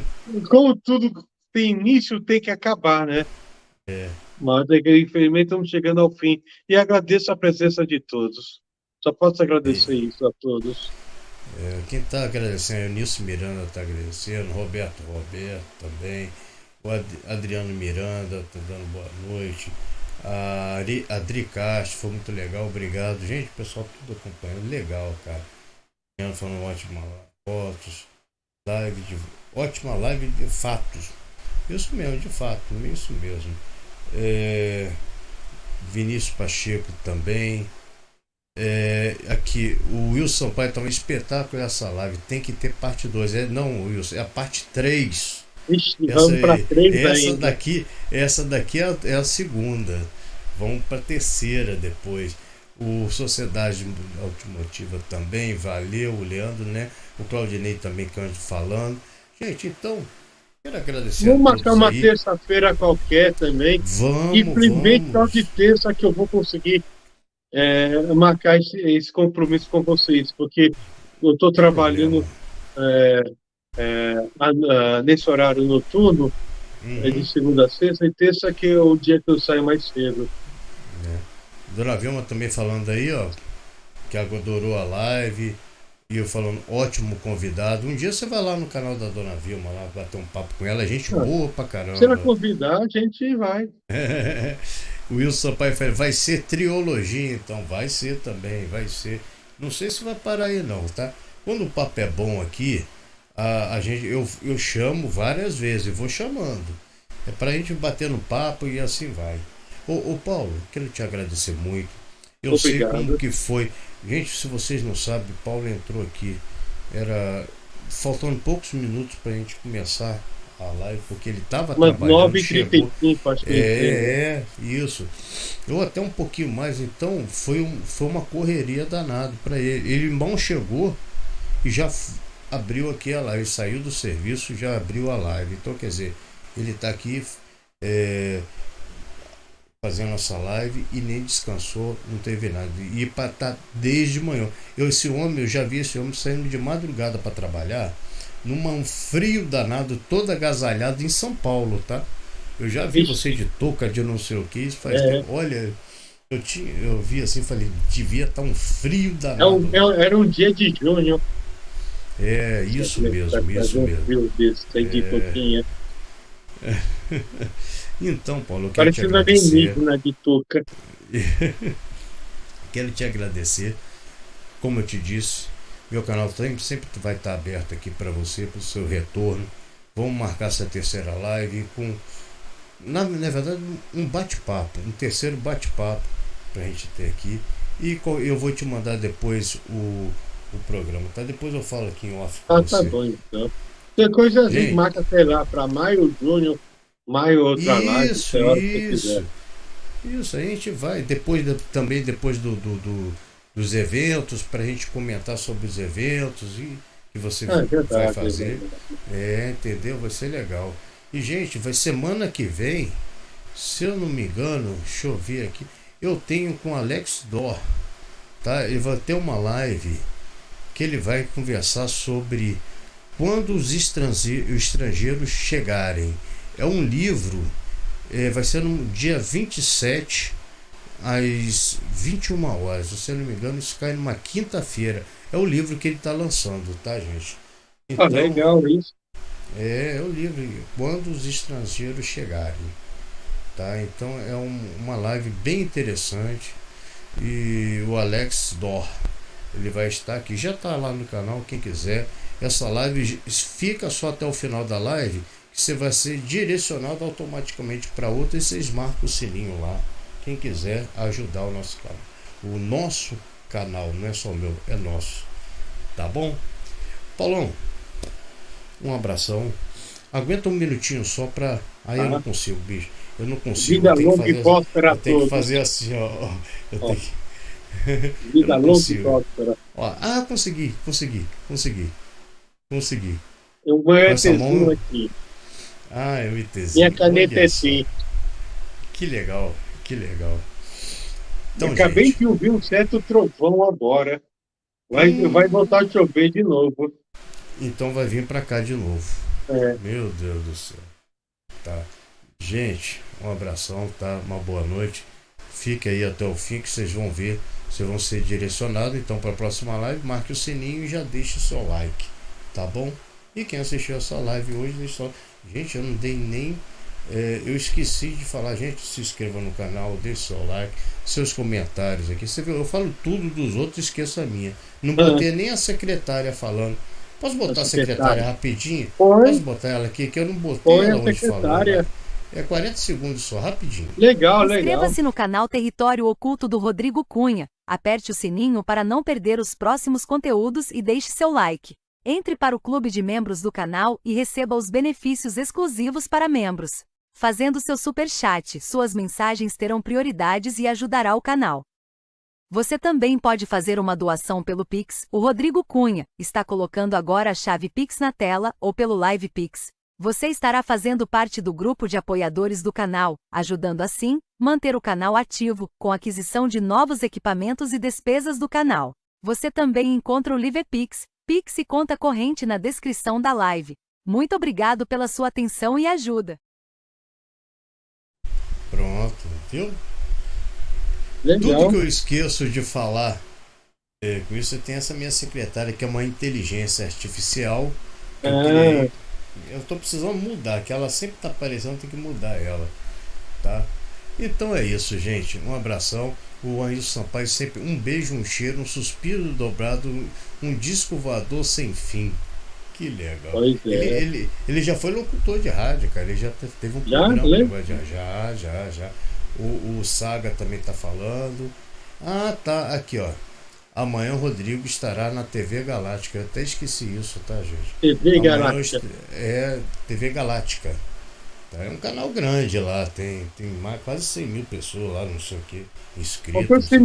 como tudo tem início, tem que acabar, né? é, Mas, infelizmente, estamos chegando ao fim. E agradeço a presença de todos. Só posso agradecer isso a todos. quem tá agradecendo é o Nilson Miranda, tá agradecendo, Roberto também, o Adriano Miranda tá dando boa noite, a Adri Castro, foi muito legal, obrigado. Gente, o pessoal tudo acompanhando, legal, cara. Falando ótima fotos, live de. Ótima live de fatos. Isso mesmo, de fato, isso mesmo. É, Vinícius Pacheco também. Aqui, o Wilson Pai tá um espetáculo essa live. Tem que ter parte 2. Não, Wilson, é a parte 3. Vixe, Essa, vamos para três essa ainda. daqui, essa daqui é a segunda. Vamos para a terceira depois. O Sociedade Automotiva também, valeu, o Leandro, né? O Claudinei também que eu ando falando. Gente, então, quero agradecer a Vamos marcar todos uma aí. terça-feira qualquer também. Infelizmente, só de Vamos. terça que eu vou conseguir marcar esse compromisso com vocês, porque eu estou Tem problema. trabalhando nesse horário noturno, de Uhum. segunda a sexta, e terça que é o dia que eu saio mais cedo. Dona Vilma também falando aí, ó, que adorou a live. E eu falando, ótimo convidado. Um dia você vai lá no canal da Dona Vilma, lá bater um papo com ela. É gente Ah, boa pra se ela caramba. convidar, a gente vai. O Wilson Sampaio falou, vai ser triologia, então vai ser também, vai ser. Não sei se vai parar aí não, tá? Quando o papo é bom aqui, a gente, eu chamo várias vezes, vou chamando. É pra gente bater no papo e assim vai. Ô Paulo, quero te agradecer muito. Eu sei como Obrigado. que foi. Gente, se vocês não sabem, Paulo entrou aqui era faltando poucos minutos para a gente começar a live, porque ele estava Umas trabalhando, chegou. 9h35, acho que ele fez. Isso. Ou até um pouquinho mais, então foi uma correria danada para ele. Ele mal chegou e já abriu aqui a live, saiu do serviço, já abriu a live. Então, quer dizer, ele está aqui fazendo essa live e nem descansou, não teve nada. E para estar desde manhã. Eu já vi esse homem saindo de madrugada para trabalhar, num frio danado, todo agasalhado em São Paulo, tá? Eu já vi você de touca, de não sei o que, isso faz tempo. Olha, eu vi assim, falei, devia estar um frio danado. Era um dia de junho. Isso mesmo, isso mesmo. Frio desse, de touquinha. Então, Paulo, eu quero te Parecendo agradecer. alienígena de touca. Quero te agradecer. Como eu te disse, meu canal sempre vai estar aberto aqui para você, para o seu retorno. Vamos marcar essa terceira live com, na verdade, um bate-papo, um terceiro bate-papo para a gente ter aqui. E eu vou te mandar depois o programa, tá? Depois eu falo aqui em off com você. Tá bom, então. Tem coisa a gente marca, sei lá, para maio, junho, maio, outra live. Isso, a gente vai também depois dos eventos, para a gente comentar sobre os eventos e que você vai fazer. Entendeu? Vai ser legal. E, gente, vai semana que vem, se eu não me engano, deixa eu ver aqui, eu tenho com Alex Dor, tá? Ele vai ter uma live que ele vai conversar sobre quando os estrangeiros chegarem. É um livro, vai ser no dia 27 às 21 horas, se eu não me engano, isso cai numa quinta-feira. É o livro que ele está lançando, tá, gente? Então, legal isso. É o livro, quando os estrangeiros chegarem, tá? Então é uma live bem interessante. E o Alex Dor, ele vai estar aqui, já está lá no canal, quem quiser. Essa live fica só até o final da live, que você vai ser direcionado automaticamente para outra, e vocês marcam o sininho lá, quem quiser ajudar o nosso canal. O nosso canal, não é só o meu, é nosso, tá bom? Paulão, um abração. Aguenta um minutinho só para... Aí eu não consigo, bicho. Eu não consigo. Vida longa e próspera. Eu tenho que fazer assim, ó. Eu tenho que... Vida longa e próspera. Consegui. Eu vou mão... aqui. É o ITzinho. Minha caneta é assim. Que legal. Então, acabei de ouvir um certo trovão agora. Vai voltar a chover de novo. Então vai vir pra cá de novo. Meu Deus do céu. Tá. Gente, um abração, tá? Uma boa noite. Fique aí até o fim que vocês vão ver. Vocês vão ser direcionados. Então, para a próxima live, marque o sininho e já deixe o seu like. Tá bom? E quem assistiu essa live hoje, deixa só. Gente, eu não dei nem. Eu esqueci de falar, gente, se inscreva no canal, deixe seu like, seus comentários aqui. Você viu, eu falo tudo dos outros, esqueço a minha. Não botei nem a secretária falando. Posso botar a secretária rapidinho? Posso botar ela aqui, que eu não botei ela onde falou. É 40 segundos só, rapidinho. Legal. Inscreva-se no canal Território Oculto do Rodrigo Cunha. Aperte o sininho para não perder os próximos conteúdos e deixe seu like. Entre para o clube de membros do canal e receba os benefícios exclusivos para membros. Fazendo seu superchat, suas mensagens terão prioridades e ajudará o canal. Você também pode fazer uma doação pelo Pix. O Rodrigo Cunha está colocando agora a chave Pix na tela ou pelo Live Pix. Você estará fazendo parte do grupo de apoiadores do canal, ajudando assim manter o canal ativo com a aquisição de novos equipamentos e despesas do canal. Você também encontra o LivePix, Pix e conta corrente na descrição da live. Muito obrigado pela sua atenção e ajuda. Pronto, viu? Legal. Tudo que eu esqueço de falar, com isso tem essa minha secretária que é uma inteligência artificial. Eu tô precisando mudar, que ela sempre tá aparecendo, tem que mudar ela, tá? Então é isso, gente. Um abração. O Anilson Sampaio sempre um beijo, um cheiro, um suspiro dobrado, um disco voador sem fim. Que legal. Ele já foi locutor de rádio, cara. Ele já teve um programa. Já. O Saga também tá falando. Tá. Aqui, ó. Amanhã o Rodrigo estará na TV Galáctica. Eu até esqueci isso, tá, gente? TV Amanhã Galáctica. é TV Galáctica. Tá? É um canal grande lá, tem mais, quase 100 mil pessoas lá, não sei o que, Qualquer inscritos. coisa você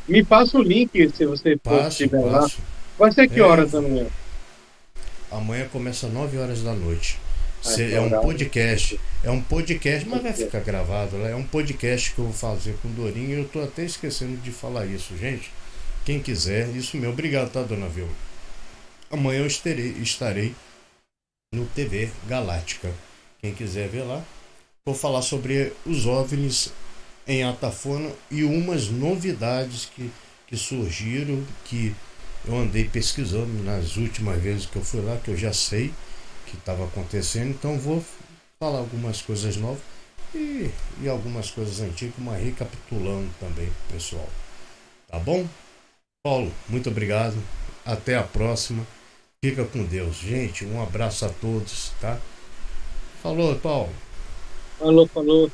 me passa o link se você Passo, estiver lá. passo. Vai ser que É, horas da manhã? amanhã começa às 9 horas da noite. É um Horário. podcast. É um podcast, mas vai ficar gravado lá. É um podcast que eu vou fazer com o Dorinho. E eu tô até esquecendo de falar isso, gente. Quem quiser, isso mesmo. Obrigado, tá, dona Vilma? Amanhã eu estarei no TV Galáctica. Quem quiser ver lá. Vou falar sobre os OVNIs em Atafona e umas novidades que surgiram, que eu andei pesquisando nas últimas vezes que eu fui lá, que eu já sei que estava acontecendo, então vou falar algumas coisas novas e algumas coisas antigas, mas recapitulando também, pessoal. Tá bom? Paulo, muito obrigado. Até a próxima. Fica com Deus. Gente, um abraço a todos, tá? Falou, Paulo. Falou, falou.